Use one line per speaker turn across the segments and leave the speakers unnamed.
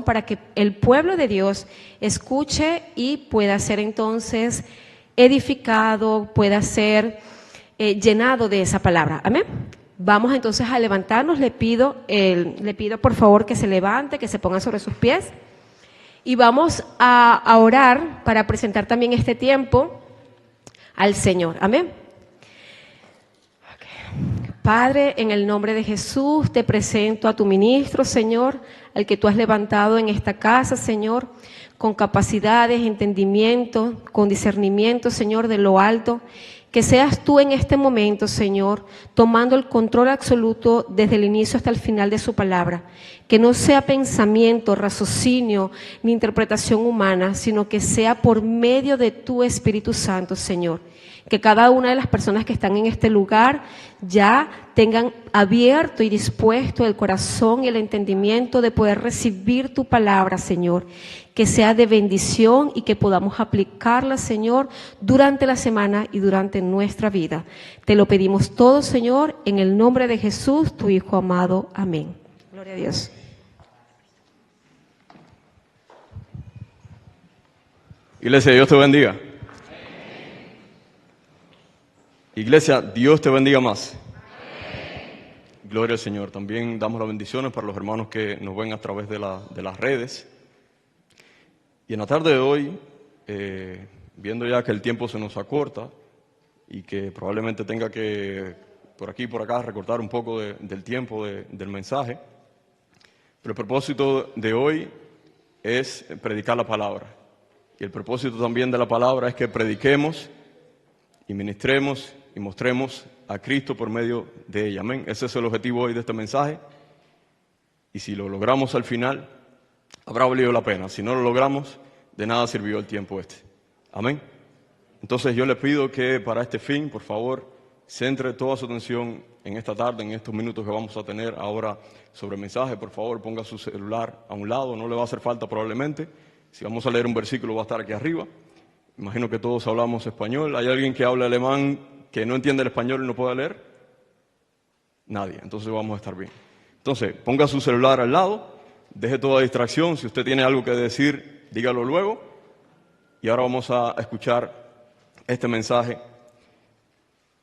para que el pueblo de Dios escuche y pueda ser entonces edificado, pueda ser llenado de esa palabra. Amén. Vamos entonces a levantarnos. Le pido por favor que se levante, que se ponga sobre sus pies y vamos a orar para presentar también este tiempo al Señor. Amén. Padre, en el nombre de Jesús, te presento a tu ministro, Señor, al que tú has levantado en esta casa, Señor, con capacidades, entendimiento, con discernimiento, Señor, de lo alto. Que seas tú en este momento, Señor, tomando el control absoluto desde el inicio hasta el final de su palabra. Que no sea pensamiento, raciocinio, ni interpretación humana, sino que sea por medio de tu Espíritu Santo, Señor. Que cada una de las personas que están en este lugar ya tengan abierto y dispuesto el corazón y el entendimiento de poder recibir tu palabra, Señor. Que sea de bendición y que podamos aplicarla, Señor, durante la semana y durante nuestra vida. Te lo pedimos todo, Señor, en el nombre de Jesús, tu Hijo amado. Amén. Gloria a Dios.
Iglesia, Dios te bendiga. Iglesia, Dios te bendiga más. Gloria al Señor. También damos las bendiciones para los hermanos que nos ven a través de las redes. Y en la tarde de hoy, viendo ya que el tiempo se nos acorta y que probablemente tenga que, por aquí y por acá, recortar un poco del tiempo del mensaje, pero el propósito de hoy es predicar la palabra. Y el propósito también de la palabra es que prediquemos y ministremos y mostremos a Cristo por medio de ella. Amén. Ese es el objetivo hoy de este mensaje. Y si lo logramos al final, habrá valido la pena. Si no lo logramos, de nada sirvió el tiempo este. Amén. Entonces yo le pido que para este fin, por favor, centre toda su atención en esta tarde, en estos minutos que vamos a tener ahora sobre el mensaje. Por favor, ponga su celular a un lado, no le va a hacer falta probablemente. Si vamos a leer un versículo va a estar aquí arriba. Imagino que todos hablamos español. ¿Hay alguien que habla alemán que no entiende el español y no pueda leer? Nadie. Entonces vamos a estar bien. Entonces, ponga su celular al lado, deje toda distracción. Si usted tiene algo que decir, dígalo luego. Y ahora vamos a escuchar este mensaje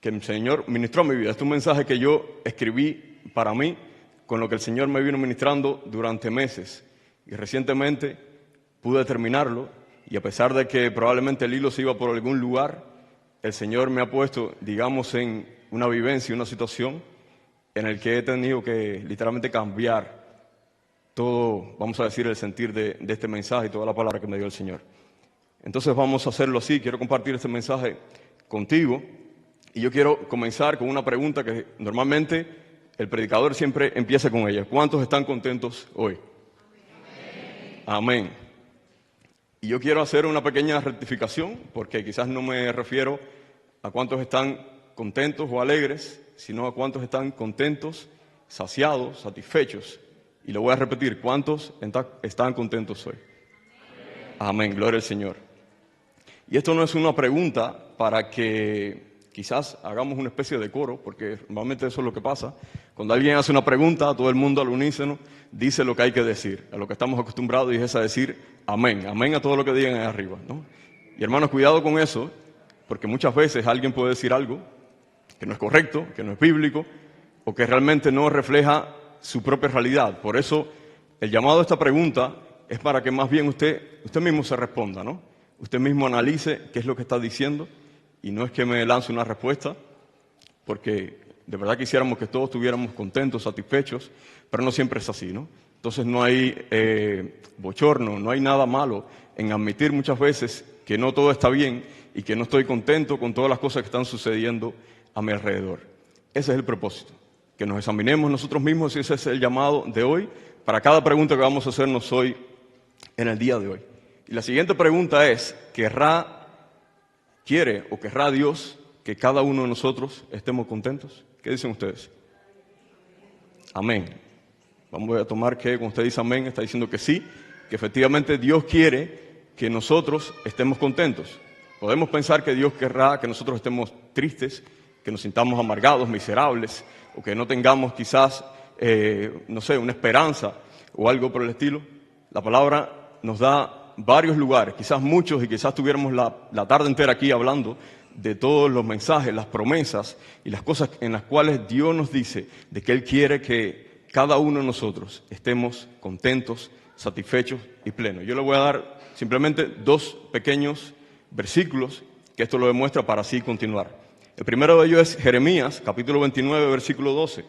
que el Señor ministró a mi vida. Este es un mensaje que yo escribí para mí, con lo que el Señor me vino ministrando durante meses. Y recientemente pude terminarlo. Y a pesar de que probablemente el hilo se iba por algún lugar, el Señor me ha puesto, digamos, en una vivencia, una situación en el que he tenido que literalmente cambiar todo, vamos a decir, el sentir de este mensaje y toda la palabra que me dio el Señor. Entonces vamos a hacerlo así. Quiero compartir este mensaje contigo y yo quiero comenzar con una pregunta que normalmente el predicador siempre empieza con ella. ¿Cuántos están contentos hoy? Amén. Y yo quiero hacer una pequeña rectificación, porque quizás no me refiero a cuántos están contentos o alegres, sino a cuántos están contentos, saciados, satisfechos. Y lo voy a repetir, ¿cuántos están contentos hoy? Amén, gloria al Señor. Y esto no es una pregunta para que quizás hagamos una especie de coro, porque normalmente eso es lo que pasa. Cuando alguien hace una pregunta, todo el mundo al unísono dice lo que hay que decir, a lo que estamos acostumbrados, y es a decir amén, amén a todo lo que digan ahí arriba, ¿no? Y hermanos, cuidado con eso, porque muchas veces alguien puede decir algo que no es correcto, que no es bíblico, o que realmente no refleja su propia realidad. Por eso el llamado a esta pregunta es para que más bien usted mismo se responda, ¿no? Usted mismo analice qué es lo que está diciendo, y no es que me lance una respuesta, porque de verdad quisiéramos que todos estuviéramos contentos, satisfechos, pero no siempre es así, ¿no? Entonces no hay bochorno, no hay nada malo en admitir muchas veces que no todo está bien y que no estoy contento con todas las cosas que están sucediendo a mi alrededor. Ese es el propósito, que nos examinemos nosotros mismos, y ese es el llamado de hoy para cada pregunta que vamos a hacernos hoy en el día de hoy. Y la siguiente pregunta es, ¿quiere o querrá Dios que cada uno de nosotros estemos contentos? ¿Qué dicen ustedes? Amén. Vamos a tomar que cuando usted dice amén, está diciendo que sí, que efectivamente Dios quiere que nosotros estemos contentos. Podemos pensar que Dios querrá que nosotros estemos tristes, que nos sintamos amargados, miserables, o que no tengamos quizás, una esperanza o algo por el estilo. la palabra nos da varios lugares, quizás muchos, y quizás tuviéramos la tarde entera aquí hablando de todos los mensajes, las promesas y las cosas en las cuales Dios nos dice de que Él quiere que cada uno de nosotros estemos contentos, satisfechos y plenos. Yo le voy a dar simplemente 2 pequeños versículos que esto lo demuestra para así continuar. El primero de ellos es Jeremías, capítulo 29, versículo 12.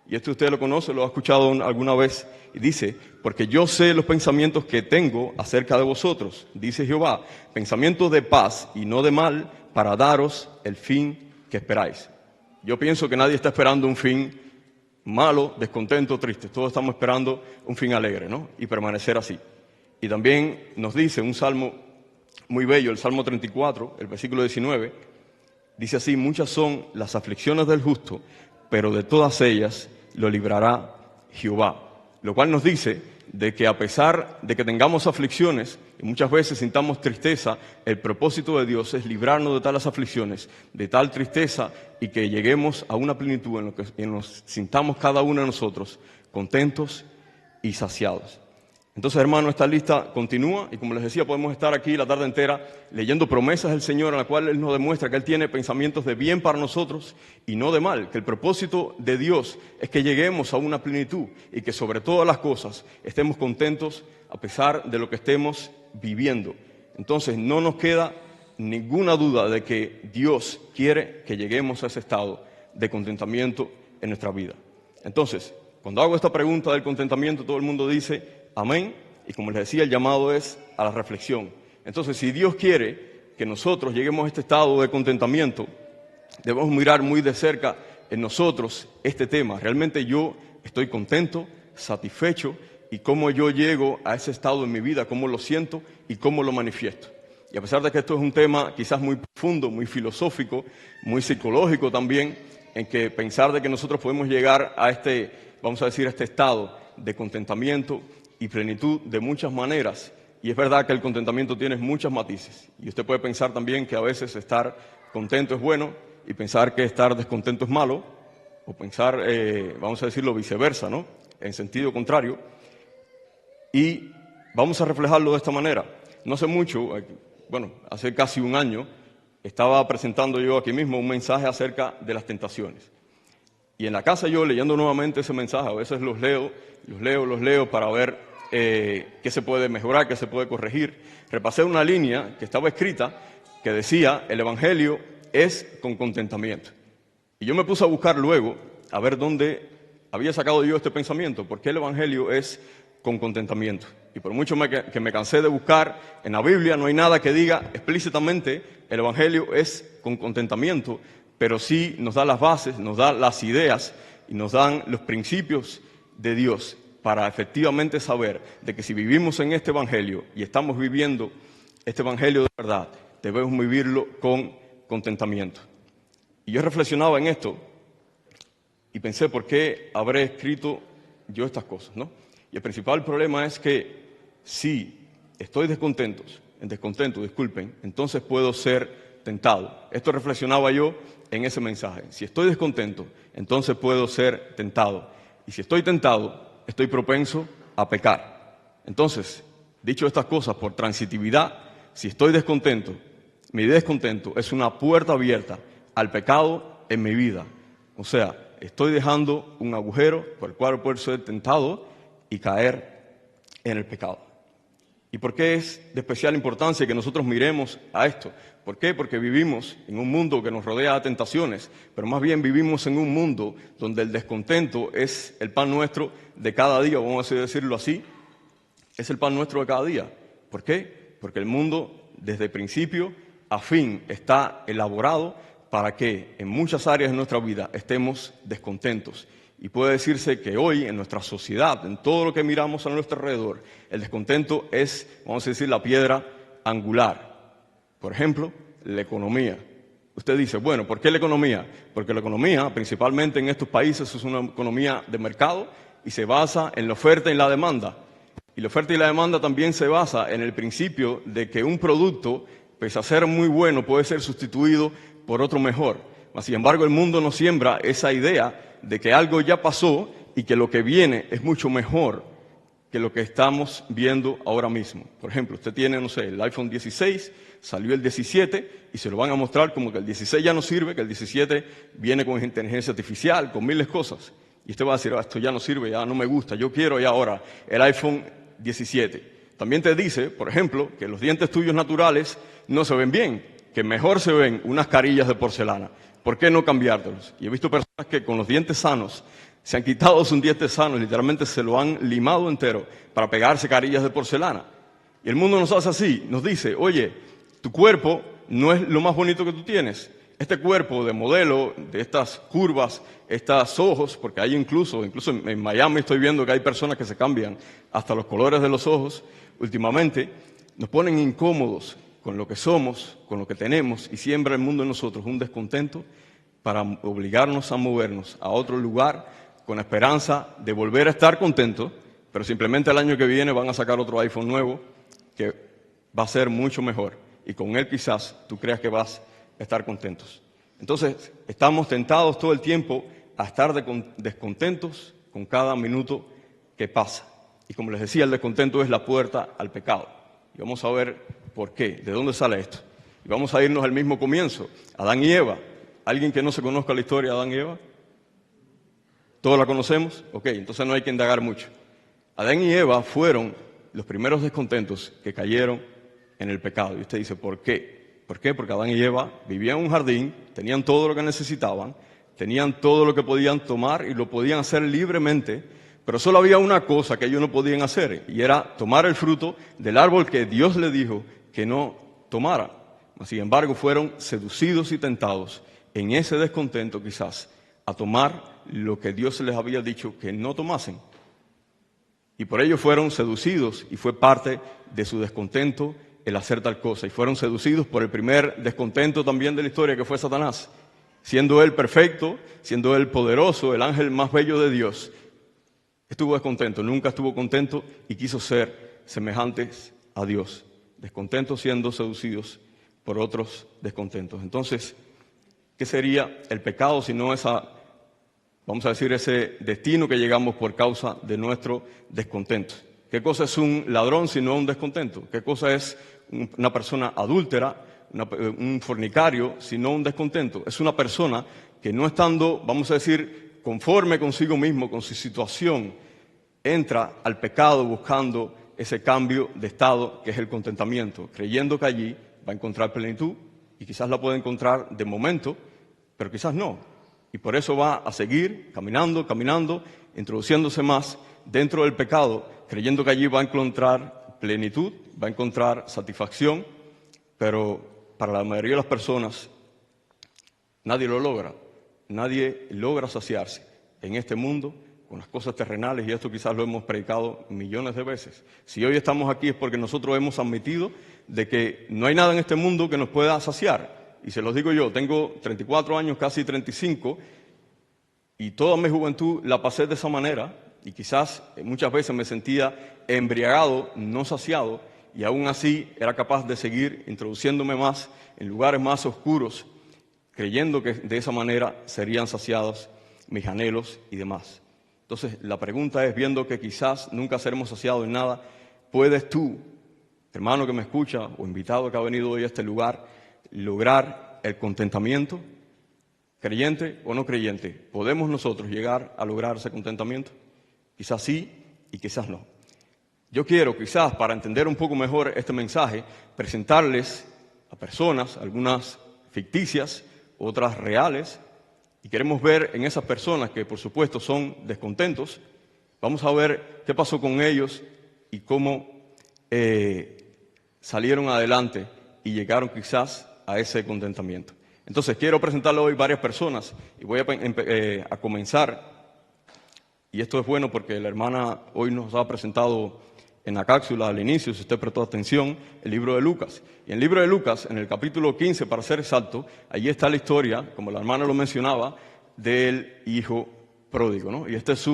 Y esto usted lo conoce, lo ha escuchado alguna vez. Y dice, porque yo sé los pensamientos que tengo acerca de vosotros, dice Jehová, pensamientos de paz y no de mal, para daros el fin que esperáis. Yo pienso que nadie está esperando un fin malo, descontento, triste. Todos estamos esperando un fin alegre, ¿no? Y permanecer así. Y también nos dice un salmo muy bello, el Salmo 34, el versículo 19, dice así, muchas son las aflicciones del justo, pero de todas ellas lo librará Jehová. Lo cual nos dice de que a pesar de que tengamos aflicciones y muchas veces sintamos tristeza, el propósito de Dios es librarnos de tales aflicciones, de tal tristeza, y que lleguemos a una plenitud en lo que nos sintamos cada uno de nosotros contentos y saciados. Entonces, hermano, esta lista continúa y como les decía, podemos estar aquí la tarde entera leyendo promesas del Señor en las cuales Él nos demuestra que Él tiene pensamientos de bien para nosotros y no de mal, que el propósito de Dios es que lleguemos a una plenitud y que sobre todas las cosas estemos contentos a pesar de lo que estemos viviendo. Entonces, no nos queda ninguna duda de que Dios quiere que lleguemos a ese estado de contentamiento en nuestra vida. Entonces, cuando hago esta pregunta del contentamiento, todo el mundo dice amén, y como les decía, el llamado es a la reflexión. Entonces, si Dios quiere que nosotros lleguemos a este estado de contentamiento, debemos mirar muy de cerca en nosotros este tema. ¿Realmente yo estoy contento, satisfecho? ¿Y cómo yo llego a ese estado en mi vida? ¿Cómo lo siento y cómo lo manifiesto? Y a pesar de que esto es un tema quizás muy profundo, muy filosófico, muy psicológico también, en que pensar de que nosotros podemos llegar a este, vamos a decir, a este estado de contentamiento y plenitud de muchas maneras, y es verdad que el contentamiento tiene muchos matices, y usted puede pensar también que a veces estar contento es bueno, y pensar que estar descontento es malo, o pensar, vamos a decirlo viceversa, ¿no? En sentido contrario, y vamos a reflejarlo de esta manera. No hace mucho, bueno, hace casi un año, estaba presentando yo aquí mismo un mensaje acerca de las tentaciones. Y en la casa yo leyendo nuevamente ese mensaje, a veces los leo para ver qué se puede mejorar, qué se puede corregir. Repasé una línea que estaba escrita que decía, el Evangelio es con contentamiento. Y yo me puse a buscar luego, a ver dónde había sacado yo este pensamiento, por qué el Evangelio es con contentamiento. Y por mucho que me cansé de buscar, en la Biblia no hay nada que diga explícitamente el Evangelio es con contentamiento, pero sí nos da las bases, nos da las ideas y nos dan los principios de Dios para efectivamente saber de que si vivimos en este Evangelio y estamos viviendo este Evangelio de verdad, debemos vivirlo con contentamiento. Y yo reflexionaba en esto y pensé, ¿por qué habré escrito yo estas cosas, no? Y el principal problema es que si estoy descontento, entonces puedo ser tentado. Esto reflexionaba yo en ese mensaje. Si estoy descontento, entonces puedo ser tentado. Y si estoy tentado, estoy propenso a pecar. Entonces, dicho estas cosas por transitividad, si estoy descontento, mi descontento es una puerta abierta al pecado en mi vida. O sea, estoy dejando un agujero por el cual puedo ser tentado y caer en el pecado. ¿Y por qué es de especial importancia que nosotros miremos a esto? ¿Por qué? Porque vivimos en un mundo que nos rodea de tentaciones, pero más bien vivimos en un mundo donde el descontento es el pan nuestro de cada día, vamos a decirlo así, es el pan nuestro de cada día. ¿Por qué? Porque el mundo desde principio a fin está elaborado para que en muchas áreas de nuestra vida estemos descontentos. Y puede decirse que hoy en nuestra sociedad, en todo lo que miramos a nuestro alrededor, el descontento es, vamos a decir, la piedra angular. Por ejemplo, la economía. Usted dice, bueno, ¿por qué la economía? Porque la economía, principalmente en estos países, es una economía de mercado y se basa en la oferta y la demanda. Y la oferta y la demanda también se basa en el principio de que un producto, pese a ser muy bueno, puede ser sustituido por otro mejor. Sin embargo, el mundo nos siembra esa idea de que algo ya pasó y que lo que viene es mucho mejor que lo que estamos viendo ahora mismo. Por ejemplo, usted tiene, no sé, el iPhone 16, salió el 17 y se lo van a mostrar como que el 16 ya no sirve, que el 17 viene con inteligencia artificial, con miles de cosas. Y usted va a decir, esto ya no sirve, ya no me gusta, yo quiero ya ahora el iPhone 17. También te dice, por ejemplo, que los dientes tuyos naturales no se ven bien, que mejor se ven unas carillas de porcelana. ¿Por qué no cambiártelos? Y he visto personas que con los dientes sanos se han quitado sus dientes sanos, literalmente se lo han limado entero para pegarse carillas de porcelana. Y el mundo nos hace así, nos dice, oye, tu cuerpo no es lo más bonito que tú tienes. Este cuerpo de modelo, de estas curvas, estos ojos, porque hay incluso en Miami estoy viendo que hay personas que se cambian hasta los colores de los ojos, últimamente nos ponen incómodos con lo que somos, con lo que tenemos, y siembra el mundo en nosotros un descontento para obligarnos a movernos a otro lugar con la esperanza de volver a estar contentos, pero simplemente el año que viene van a sacar otro iPhone nuevo que va a ser mucho mejor, y con él quizás tú creas que vas a estar contentos. Entonces, estamos tentados todo el tiempo a estar descontentos con cada minuto que pasa. Y como les decía, el descontento es la puerta al pecado. Y vamos a ver por qué, de dónde sale esto. Y vamos a irnos al mismo comienzo, Adán y Eva. ¿Alguien que no se conozca la historia de Adán y Eva? ¿Todos la conocemos? Ok, entonces no hay que indagar mucho. Adán y Eva fueron los primeros descontentos que cayeron en el pecado. Y usted dice, ¿por qué? ¿Por qué? Porque Adán y Eva vivían en un jardín, tenían todo lo que necesitaban, tenían todo lo que podían tomar y lo podían hacer libremente, pero solo había una cosa que ellos no podían hacer, y era tomar el fruto del árbol que Dios les dijo que no tomara. Sin embargo, fueron seducidos y tentados en ese descontento quizás a tomar lo que Dios les había dicho que no tomasen. Y por ello fueron seducidos, y fue parte de su descontento el hacer tal cosa. Y fueron seducidos por el primer descontento también de la historia, que fue Satanás. Siendo él perfecto, siendo él poderoso, el ángel más bello de Dios, estuvo descontento, nunca estuvo contento y quiso ser semejantes a Dios. Descontentos siendo seducidos por otros descontentos. Entonces, ¿qué sería el pecado si no esa, vamos a decir, ese destino que llegamos por causa de nuestro descontento? ¿Qué cosa es un ladrón si no un descontento? ¿Qué cosa es una persona adúltera, un fornicario, si no un descontento? Es una persona que no estando, vamos a decir, conforme consigo mismo, con su situación, entra al pecado buscando ese cambio de estado que es el contentamiento, creyendo que allí va a encontrar plenitud, y quizás la puede encontrar de momento, pero quizás no. Y por eso va a seguir caminando, introduciéndose más dentro del pecado, creyendo que allí va a encontrar plenitud, va a encontrar satisfacción, pero para la mayoría de las personas nadie lo logra. Nadie logra saciarse en este mundo con las cosas terrenales, y esto quizás lo hemos predicado millones de veces. Si hoy estamos aquí es porque nosotros hemos admitido de que no hay nada en este mundo que nos pueda saciar. Y se los digo yo, tengo 34 años, casi 35, y toda mi juventud la pasé de esa manera, y quizás muchas veces me sentía embriagado, no saciado, y aún así era capaz de seguir introduciéndome más en lugares más oscuros, creyendo que de esa manera serían saciados mis anhelos y demás. Entonces, la pregunta es, viendo que quizás nunca seremos saciados en nada, ¿puedes tú, hermano que me escucha o invitado que ha venido hoy a este lugar, lograr el contentamiento? ¿Creyente o no creyente? ¿Podemos nosotros llegar a lograr ese contentamiento? Quizás sí y quizás no. Yo quiero, quizás, para entender un poco mejor este mensaje, presentarles a personas, algunas ficticias, otras reales, y queremos ver en esas personas que por supuesto son descontentos, vamos a ver qué pasó con ellos y cómo salieron adelante y llegaron quizás a ese contentamiento. Entonces quiero presentarle hoy varias personas y voy a comenzar, y esto es bueno porque la hermana hoy nos ha presentado en la cápsula al inicio, si usted prestó atención, el libro de Lucas. Y en el libro de Lucas, en el capítulo 15, para ser exacto, allí está la historia, como la hermana lo mencionaba, del hijo pródigo, ¿no? Y este es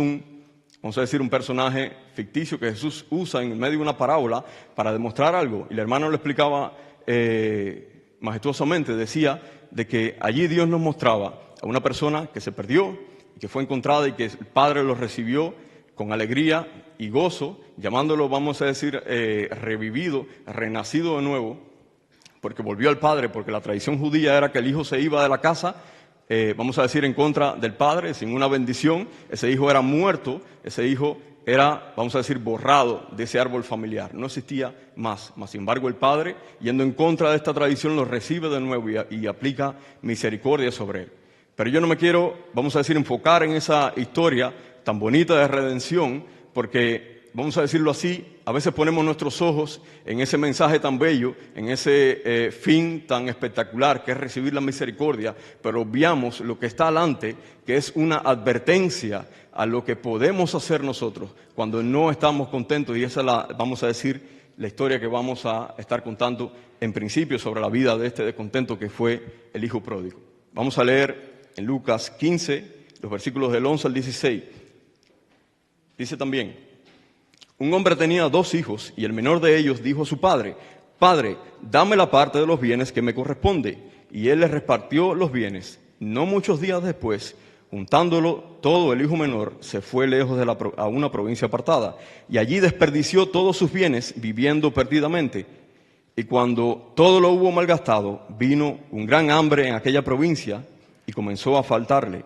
vamos a decir, un personaje ficticio que Jesús usa en medio de una parábola para demostrar algo. Y la hermana lo explicaba majestuosamente, decía de que allí Dios nos mostraba a una persona que se perdió y que fue encontrada y que el Padre lo recibió con alegría y gozo, llamándolo, vamos a decir, revivido, renacido de nuevo, porque volvió al padre, porque la tradición judía era que el hijo se iba de la casa, vamos a decir, en contra del padre, sin una bendición. Ese hijo era muerto, ese hijo era, vamos a decir, borrado de ese árbol familiar, no existía más. Sin embargo, el padre, yendo en contra de esta tradición, lo recibe de nuevo y aplica misericordia sobre él. Pero yo no me quiero, vamos a decir, enfocar en esa historia tan bonita de redención, porque, vamos a decirlo así, a veces ponemos nuestros ojos en ese mensaje tan bello, en ese fin tan espectacular que es recibir la misericordia, pero obviamos lo que está adelante, que es una advertencia a lo que podemos hacer nosotros cuando no estamos contentos, y esa es la, vamos a decir, la historia que vamos a estar contando en principio sobre la vida de este descontento que fue el hijo pródigo. Vamos a leer en Lucas 15, los versículos del 11 al 16. Dice también: un hombre tenía 2 hijos y el menor de ellos dijo a su padre: Padre, dame la parte de los bienes que me corresponde. Y él les repartió los bienes. No muchos días después, juntándolo todo, el hijo menor se fue lejos a una provincia apartada y allí desperdició todos sus bienes viviendo perdidamente. Y cuando todo lo hubo malgastado, vino un gran hambre en aquella provincia y comenzó a faltarle.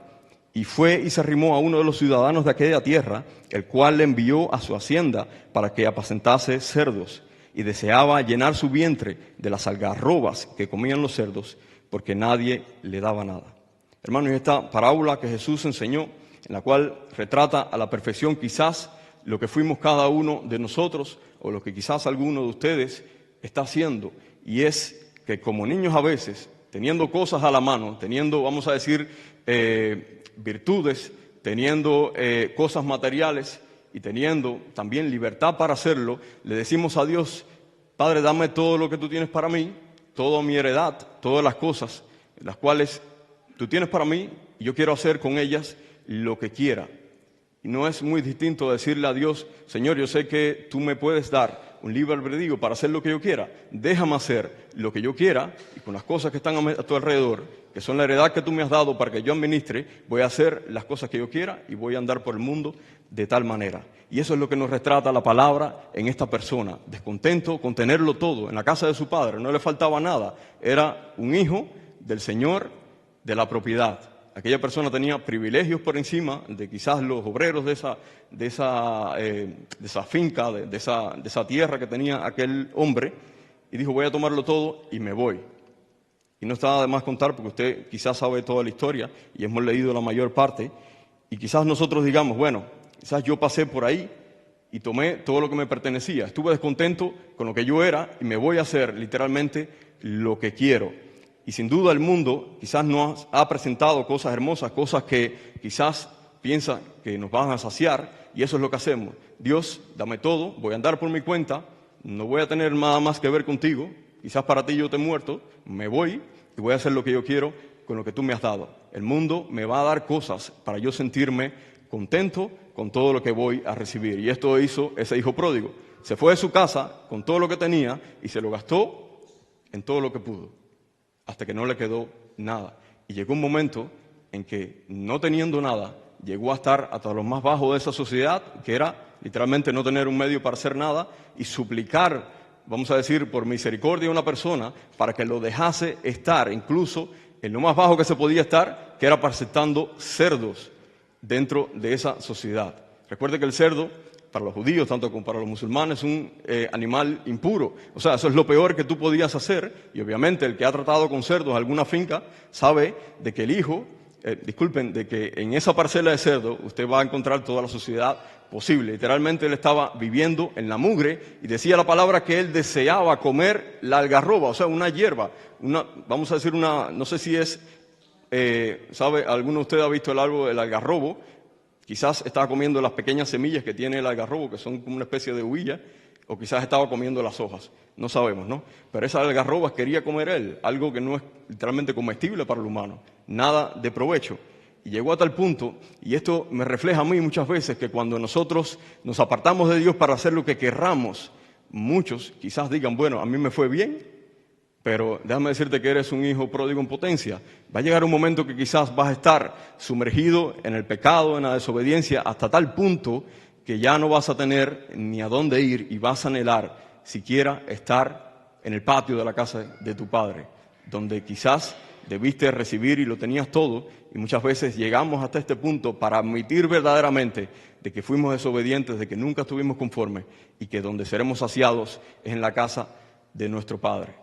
Y fue y se arrimó a uno de los ciudadanos de aquella tierra, el cual le envió a su hacienda para que apacentase cerdos, y deseaba llenar su vientre de las algarrobas que comían los cerdos, porque nadie le daba nada. Hermanos, esta parábola que Jesús enseñó, en la cual retrata a la perfección quizás lo que fuimos cada uno de nosotros, o lo que quizás alguno de ustedes está haciendo, y es que como niños a veces, teniendo cosas a la mano, teniendo, vamos a decir, virtudes, teniendo cosas materiales y teniendo también libertad para hacerlo, le decimos a Dios: Padre, dame todo lo que tú tienes para mí, toda mi heredad, todas las cosas las cuales tú tienes para mí, y yo quiero hacer con ellas lo que quiera. Y no es muy distinto decirle a Dios: Señor, yo sé que tú me puedes dar un libre albedrío para hacer lo que yo quiera, déjame hacer lo que yo quiera, y con las cosas que están a tu alrededor, que son la heredad que tú me has dado para que yo administre, voy a hacer las cosas que yo quiera y voy a andar por el mundo de tal manera. Y eso es lo que nos retrata la palabra en esta persona, descontento con tenerlo todo. En la casa de su padre no le faltaba nada, era un hijo del Señor de la propiedad. Aquella persona tenía privilegios por encima de quizás los obreros de esa finca, de esa tierra que tenía aquel hombre, y dijo: voy a tomarlo todo y me voy. Y no está de más contar, porque usted quizás sabe toda la historia y hemos leído la mayor parte, y quizás nosotros digamos: bueno, quizás yo pasé por ahí y tomé todo lo que me pertenecía, estuve descontento con lo que yo era y me voy a hacer literalmente lo que quiero. Y sin duda el mundo quizás nos ha presentado cosas hermosas, cosas que quizás piensa que nos van a saciar, y eso es lo que hacemos. Dios, dame todo, voy a andar por mi cuenta, no voy a tener nada más que ver contigo, quizás para ti yo te he muerto, me voy y voy a hacer lo que yo quiero con lo que tú me has dado. El mundo me va a dar cosas para yo sentirme contento con todo lo que voy a recibir. Y esto hizo ese hijo pródigo. Se fue de su casa con todo lo que tenía y se lo gastó en todo lo que pudo, hasta que no le quedó nada. Y llegó un momento en que, no teniendo nada, llegó a estar hasta lo más bajo de esa sociedad, que era literalmente no tener un medio para hacer nada, y suplicar, vamos a decir, por misericordia a una persona para que lo dejase estar, incluso en lo más bajo que se podía estar, que era apacentando cerdos dentro de esa sociedad. Recuerde que el cerdo, para los judíos, tanto como para los musulmanes, es un animal impuro. O sea, eso es lo peor que tú podías hacer. Y obviamente el que ha tratado con cerdos en alguna finca sabe de que el hijo, de que en esa parcela de cerdo usted va a encontrar toda la suciedad posible. Literalmente él estaba viviendo en la mugre, y decía la palabra que él deseaba comer la algarroba, o sea, una hierba, vamos a decir no sé si es, ¿sabe? ¿Alguno de ustedes ha visto el árbol del algarrobo? Quizás estaba comiendo las pequeñas semillas que tiene el algarrobo, que son como una especie de huilla, o quizás estaba comiendo las hojas, no sabemos, ¿no? Pero esas algarrobas quería comer él, algo que no es literalmente comestible para el humano, nada de provecho. Y llegó a tal punto, y esto me refleja a mí muchas veces, que cuando nosotros nos apartamos de Dios para hacer lo que querramos, muchos quizás digan: bueno, a mí me fue bien, pero déjame decirte que eres un hijo pródigo en potencia. Va a llegar un momento que quizás vas a estar sumergido en el pecado, en la desobediencia, hasta tal punto que ya no vas a tener ni a dónde ir y vas a anhelar siquiera estar en el patio de la casa de tu padre, donde quizás debiste recibir y lo tenías todo, y muchas veces llegamos hasta este punto para admitir verdaderamente de que fuimos desobedientes, de que nunca estuvimos conformes y que donde seremos saciados es en la casa de nuestro Padre.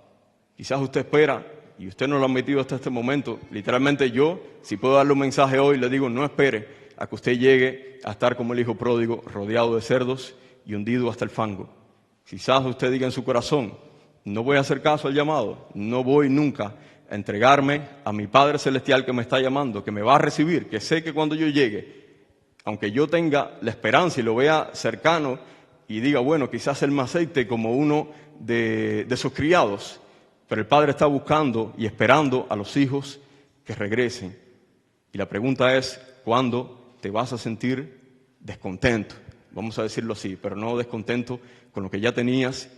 Quizás usted espera, y usted no lo ha admitido hasta este momento, literalmente yo, si puedo darle un mensaje hoy, le digo, no espere a que usted llegue a estar como el hijo pródigo, rodeado de cerdos y hundido hasta el fango. Quizás usted diga en su corazón, no voy a hacer caso al llamado, no voy nunca a entregarme a mi Padre Celestial que me está llamando, que me va a recibir, que sé que cuando yo llegue, aunque yo tenga la esperanza y lo vea cercano y diga, bueno, quizás Él me aceite como uno de sus criados, pero el Padre está buscando y esperando a los hijos que regresen. Y la pregunta es, ¿cuándo te vas a sentir descontento? Vamos a decirlo así, pero no descontento con lo que ya tenías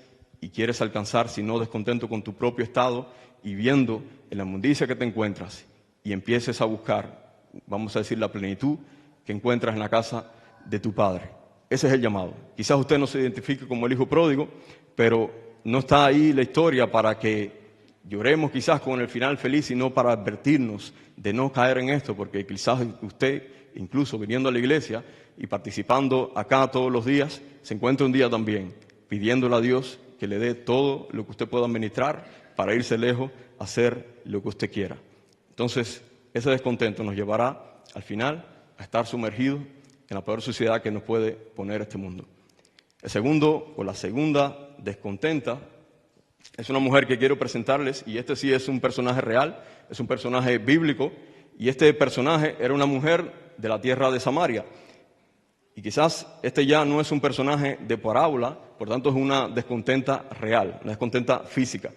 y quieres alcanzar, sino descontento con tu propio estado y viendo en la inmundicia que te encuentras y empieces a buscar, vamos a decir, la plenitud que encuentras en la casa de tu Padre. Ese es el llamado. Quizás usted no se identifique como el hijo pródigo, pero no está ahí la historia para que lloremos quizás con el final feliz, sino para advertirnos de no caer en esto, porque quizás usted, incluso viniendo a la iglesia y participando acá todos los días, se encuentra un día también pidiéndole a Dios que le dé todo lo que usted pueda administrar para irse lejos a hacer lo que usted quiera. Entonces, ese descontento nos llevará al final a estar sumergidos en la peor suciedad que nos puede poner este mundo. El segundo, o la segunda descontenta, es una mujer que quiero presentarles, y este sí es un personaje real, es un personaje bíblico, y este personaje era una mujer de la tierra de Samaria. Y quizás este ya no es un personaje de parábola, por tanto es una descontenta real, una descontenta física.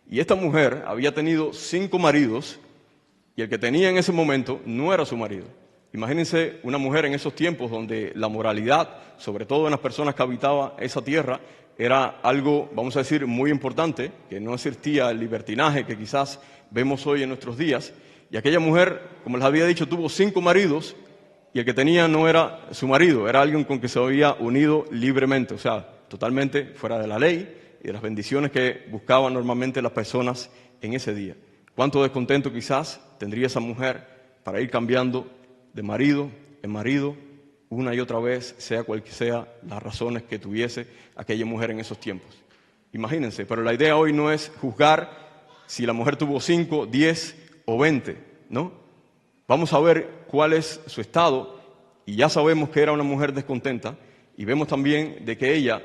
Y esta mujer había tenido 5 maridos, y el que tenía en ese momento no era su marido. Imagínense una mujer en esos tiempos donde la moralidad, sobre todo en las personas que habitaban esa tierra, era algo, vamos a decir, muy importante, que no existía el libertinaje que quizás vemos hoy en nuestros días. Y aquella mujer, como les había dicho, tuvo 5 maridos y el que tenía no era su marido, era alguien con que se había unido libremente, o sea, totalmente fuera de la ley y de las bendiciones que buscaban normalmente las personas en ese día. ¿Cuánto descontento quizás tendría esa mujer para ir cambiando de marido en marido, una y otra vez, sea cual que sea las razones que tuviese aquella mujer en esos tiempos? Imagínense, pero la idea hoy no es juzgar si la mujer tuvo 5, 10 o 20, ¿no? Vamos a ver cuál es su estado, y ya sabemos que era una mujer descontenta, y vemos también de que ella,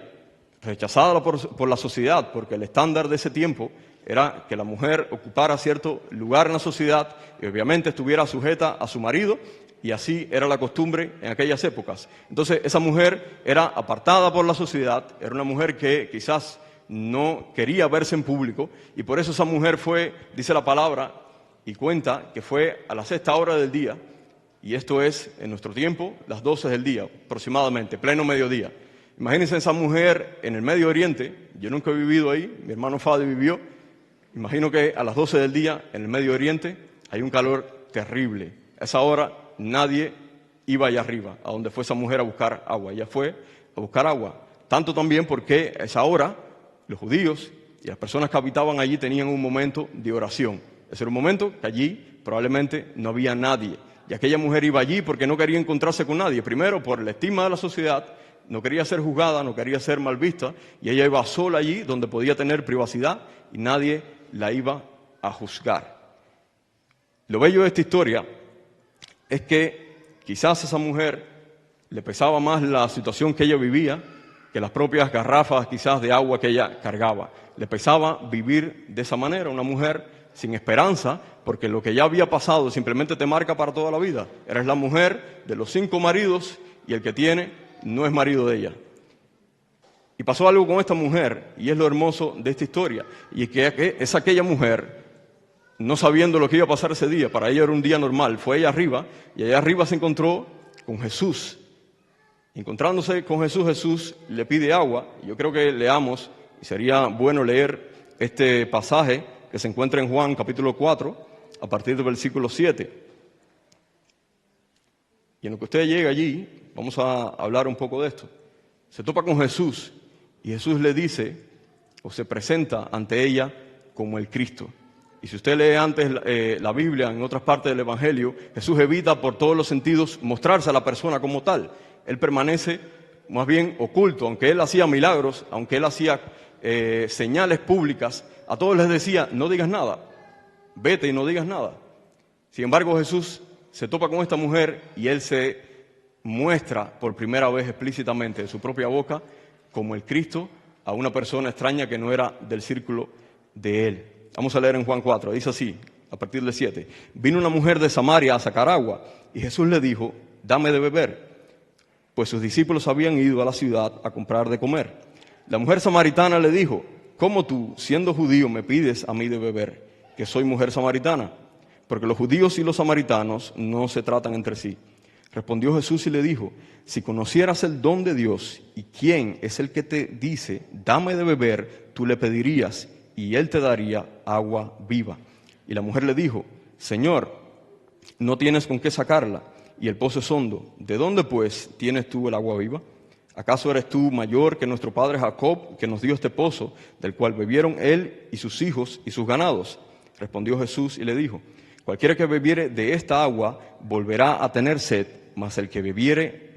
rechazada por la sociedad, porque el estándar de ese tiempo era que la mujer ocupara cierto lugar en la sociedad y obviamente estuviera sujeta a su marido, y así era la costumbre en aquellas épocas. Entonces esa mujer era apartada por la sociedad, era una mujer que quizás no quería verse en público, y por eso esa mujer fue, dice la palabra, y cuenta que fue a la 6ª hora del día, y esto es en nuestro tiempo, las 12 del día aproximadamente, pleno mediodía. Imagínense esa mujer en el Medio Oriente, yo nunca he vivido ahí, mi hermano Fadi vivió, imagino que a las 12 del día en el Medio Oriente hay un calor terrible. A esa hora nadie iba allá arriba, a donde fue esa mujer a buscar agua. Ella fue a buscar agua. Tanto también porque a esa hora los judíos y las personas que habitaban allí tenían un momento de oración. Ese era un momento que allí probablemente no había nadie. Y aquella mujer iba allí porque no quería encontrarse con nadie. Primero, por el estigma de la sociedad, no quería ser juzgada, no quería ser mal vista. Y ella iba sola allí donde podía tener privacidad y nadie la iba a juzgar. Lo bello de esta historia es que quizás a esa mujer le pesaba más la situación que ella vivía que las propias garrafas quizás de agua que ella cargaba. Le pesaba vivir de esa manera, una mujer sin esperanza, porque lo que ya había pasado simplemente te marca para toda la vida. Eres la mujer de los 5 maridos y el que tiene no es marido de ella. Y pasó algo con esta mujer, y es lo hermoso de esta historia, y que es aquella mujer, no sabiendo lo que iba a pasar ese día, para ella era un día normal, fue allá arriba, y allá arriba se encontró con Jesús. Encontrándose con Jesús, Jesús le pide agua. Yo creo que leamos, y sería bueno leer este pasaje que se encuentra en Juan capítulo 4, a partir del versículo 7. Y en lo que usted llegue allí, vamos a hablar un poco de esto. se topa con Jesús y Jesús le dice o se presenta ante ella como el Cristo. Y si usted lee antes la Biblia, en otras partes del Evangelio, Jesús evita por todos los sentidos mostrarse a la persona como tal. Él permanece más bien oculto, aunque él hacía milagros, aunque él hacía señales públicas, a todos les decía, no digas nada, vete y no digas nada. Sin embargo, Jesús se topa con esta mujer y él se muestra por primera vez explícitamente de su propia boca como el Cristo a una persona extraña que no era del círculo de él. Vamos a leer en Juan 4, dice así, a partir del 7. Vino una mujer de Samaria a sacar agua y Jesús le dijo, dame de beber, pues sus discípulos habían ido a la ciudad a comprar de comer. La mujer samaritana le dijo, ¿cómo tú, siendo judío, me pides a mí de beber, que soy mujer samaritana? Porque los judíos y los samaritanos no se tratan entre sí. Respondió Jesús y le dijo, si conocieras el don de Dios y quién es el que te dice, dame de beber, tú le pedirías y él te daría agua viva. Y la mujer le dijo, Señor, no tienes con qué sacarla y el pozo es hondo. ¿De dónde pues tienes tú el agua viva? ¿Acaso eres tú mayor que nuestro padre Jacob, que nos dio este pozo, del cual bebieron él y sus hijos y sus ganados? Respondió Jesús y le dijo, cualquiera que bebiere de esta agua volverá a tener sed, mas el que bebiere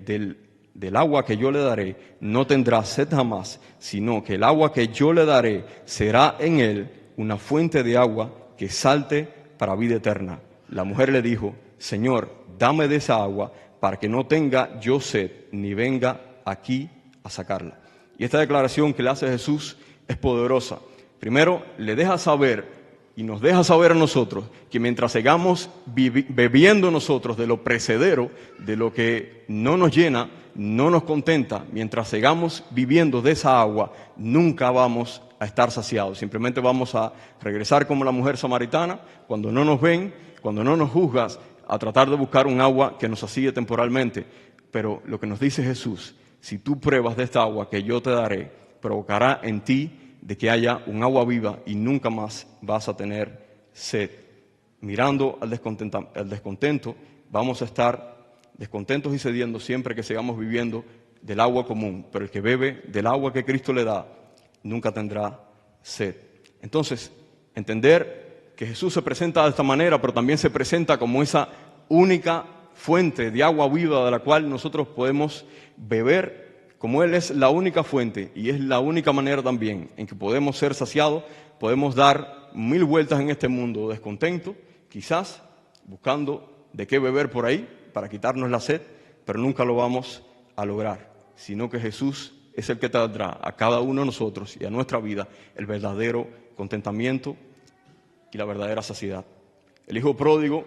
del agua que yo le daré no tendrá sed jamás, sino que el agua que yo le daré será en él una fuente de agua que salte para vida eterna. La mujer le dijo, Señor, dame de esa agua para que no tenga yo sed ni venga aquí a sacarla. Y esta declaración que le hace Jesús es poderosa. Primero, le deja saber y nos deja saber a nosotros que mientras sigamos bebiendo nosotros de lo precedero, de lo que no nos llena, no nos contenta, mientras sigamos viviendo de esa agua, nunca vamos a estar saciados. Simplemente vamos a regresar como la mujer samaritana, cuando no nos ven, cuando no nos juzgas, a tratar de buscar un agua que nos sacie temporalmente. Pero lo que nos dice Jesús, si tú pruebas de esta agua que yo te daré, provocará en ti de que haya un agua viva y nunca más vas a tener sed. Mirando al descontento, vamos a estar descontentos y cediendo siempre que sigamos viviendo del agua común, pero el que bebe del agua que Cristo le da, nunca tendrá sed. Entonces, entender que Jesús se presenta de esta manera, pero también se presenta como esa única fuente de agua viva de la cual nosotros podemos beber. Como Él es la única fuente y es la única manera también en que podemos ser saciados, podemos dar 1000 vueltas en este mundo descontento, quizás buscando de qué beber por ahí para quitarnos la sed, pero nunca lo vamos a lograr, sino que Jesús es el que traerá a cada uno de nosotros y a nuestra vida el verdadero contentamiento y la verdadera saciedad. El hijo pródigo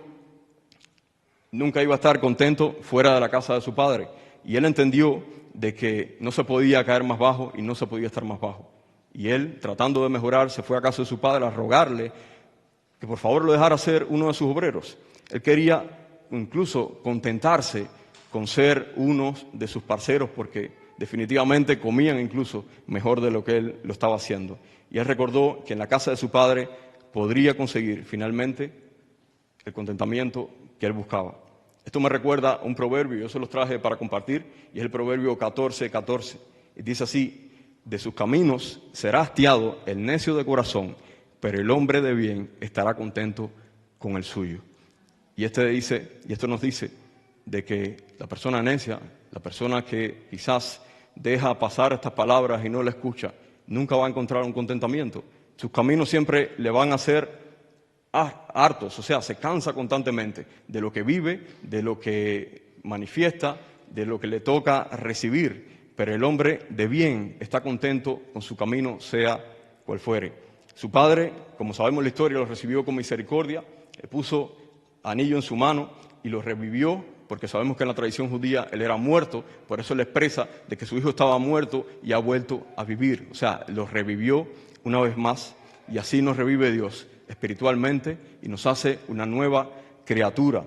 nunca iba a estar contento fuera de la casa de su padre y él entendió de que no se podía caer más bajo y no se podía estar más bajo. Y él, tratando de mejorar, se fue a casa de su padre a rogarle que por favor lo dejara ser uno de sus obreros. Él quería incluso contentarse con ser uno de sus parceros porque definitivamente comían incluso mejor de lo que él lo estaba haciendo. Y él recordó que en la casa de su padre podría conseguir finalmente el contentamiento que él buscaba. Esto me recuerda un proverbio, yo se los traje para compartir, y es el proverbio 14:14. Y dice así, de sus caminos será hastiado el necio de corazón, pero el hombre de bien estará contento con el suyo. Y esto nos dice de que la persona necia, la persona que quizás deja pasar estas palabras y no la escucha, nunca va a encontrar un contentamiento. Sus caminos siempre le van a ser hartos, o sea, se cansa constantemente de lo que vive, de lo que manifiesta, de lo que le toca recibir, pero el hombre de bien está contento con su camino, sea cual fuere. Su padre, como sabemos la historia, lo recibió con misericordia, le puso anillo en su mano y lo revivió, porque sabemos que en la tradición judía él era muerto, por eso le expresa de que su hijo estaba muerto y ha vuelto a vivir, o sea, lo revivió una vez más y así nos revive Dios espiritualmente y nos hace una nueva criatura,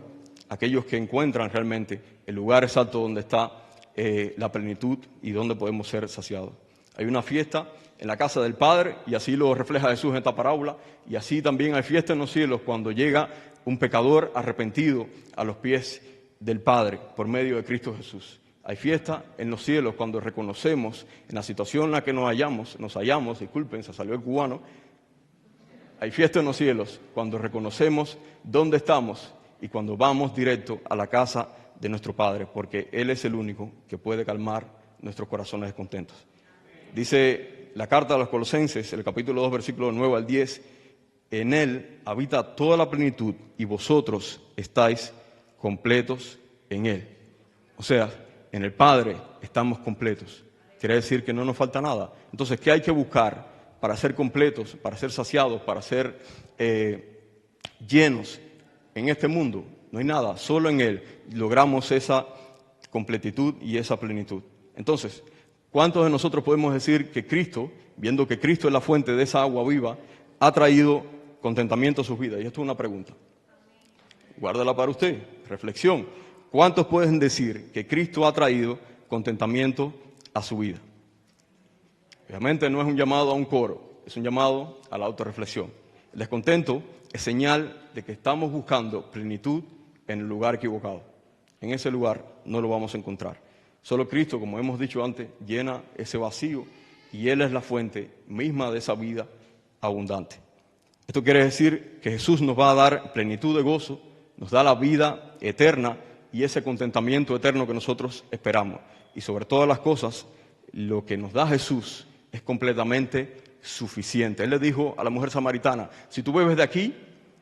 aquellos que encuentran realmente el lugar exacto donde está la plenitud y donde podemos ser saciados. Hay una fiesta en la casa del Padre y así lo refleja Jesús en esta parábola, y así también hay fiesta en los cielos cuando llega un pecador arrepentido a los pies del Padre por medio de Cristo Jesús. Hay fiesta en los cielos cuando reconocemos en la situación en la que nos hallamos, disculpen, se salió el cubano. Hay fiesta en los cielos cuando reconocemos dónde estamos y cuando vamos directo a la casa de nuestro Padre, porque Él es el único que puede calmar nuestros corazones descontentos. Dice la carta a los Colosenses, el capítulo 2, versículo 9 al 10, en Él habita toda la plenitud y vosotros estáis completos en Él. O sea, en el Padre estamos completos. Quiere decir que no nos falta nada. Entonces, ¿qué hay que buscar para ser completos, para ser saciados, para ser llenos en este mundo? No hay nada, solo en Él logramos esa completitud y esa plenitud. Entonces, ¿cuántos de nosotros podemos decir que Cristo, viendo que Cristo es la fuente de esa agua viva, ha traído contentamiento a sus vidas? Y esto es una pregunta. Guárdala para usted, reflexión. ¿Cuántos pueden decir que Cristo ha traído contentamiento a su vida? Obviamente no es un llamado a un coro, es un llamado a la autorreflexión. El descontento es señal de que estamos buscando plenitud en el lugar equivocado. En ese lugar no lo vamos a encontrar. Solo Cristo, como hemos dicho antes, llena ese vacío y Él es la fuente misma de esa vida abundante. Esto quiere decir que Jesús nos va a dar plenitud de gozo, nos da la vida eterna y ese contentamiento eterno que nosotros esperamos. Y sobre todas las cosas, lo que nos da Jesús es completamente suficiente. Él le dijo a la mujer samaritana, si tú bebes de aquí,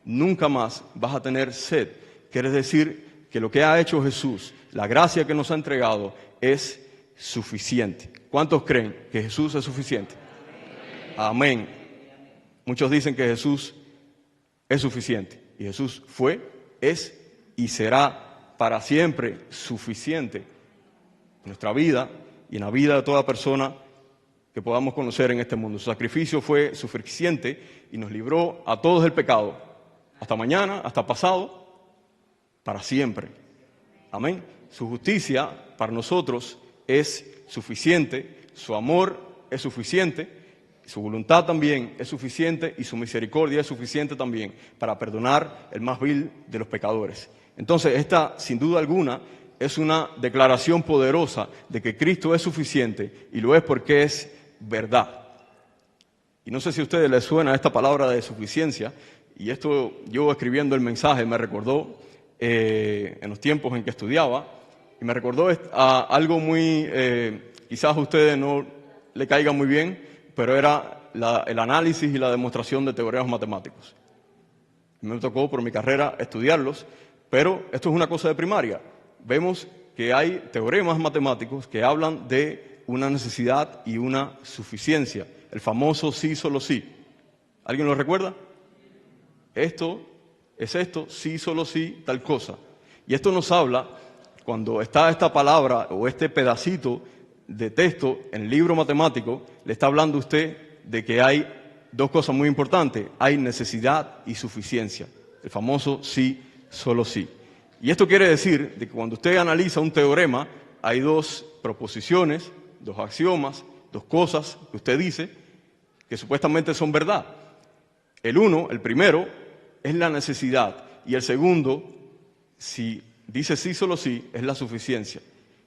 nunca más vas a tener sed. Quiere decir que lo que ha hecho Jesús, la gracia que nos ha entregado, es suficiente. ¿Cuántos creen que Jesús es suficiente? Amén. Muchos dicen que Jesús es suficiente. Y Jesús fue, es y será para siempre suficiente en nuestra vida y en la vida de toda persona que podamos conocer en este mundo. Su sacrificio fue suficiente y nos libró a todos del pecado. Hasta mañana, hasta pasado, para siempre. Amén. Su justicia para nosotros es suficiente, su amor es suficiente, su voluntad también es suficiente y su misericordia es suficiente también para perdonar el más vil de los pecadores. Entonces, esta, sin duda alguna, es una declaración poderosa de que Cristo es suficiente y lo es porque es verdad. Y no sé si a ustedes les suena esta palabra de suficiencia, y esto yo escribiendo el mensaje me recordó en los tiempos en que estudiaba, y me recordó a algo muy, quizás a ustedes no le caiga muy bien, pero era el análisis y la demostración de teoremas matemáticos. Me tocó por mi carrera estudiarlos, pero esto es una cosa de primaria. Vemos que hay teoremas matemáticos que hablan de una necesidad y una suficiencia. El famoso sí, solo sí. ¿Alguien lo recuerda? Esto es esto, sí, solo sí, tal cosa. Y esto nos habla, cuando está esta palabra o este pedacito de texto en el libro matemático, le está hablando a usted de que hay dos cosas muy importantes. Hay necesidad y suficiencia. El famoso sí, solo sí. Y esto quiere decir de que cuando usted analiza un teorema, hay dos proposiciones, dos axiomas, dos cosas que usted dice que supuestamente son verdad. El primero, es la necesidad. Y el segundo, si dice sí, solo sí, es la suficiencia.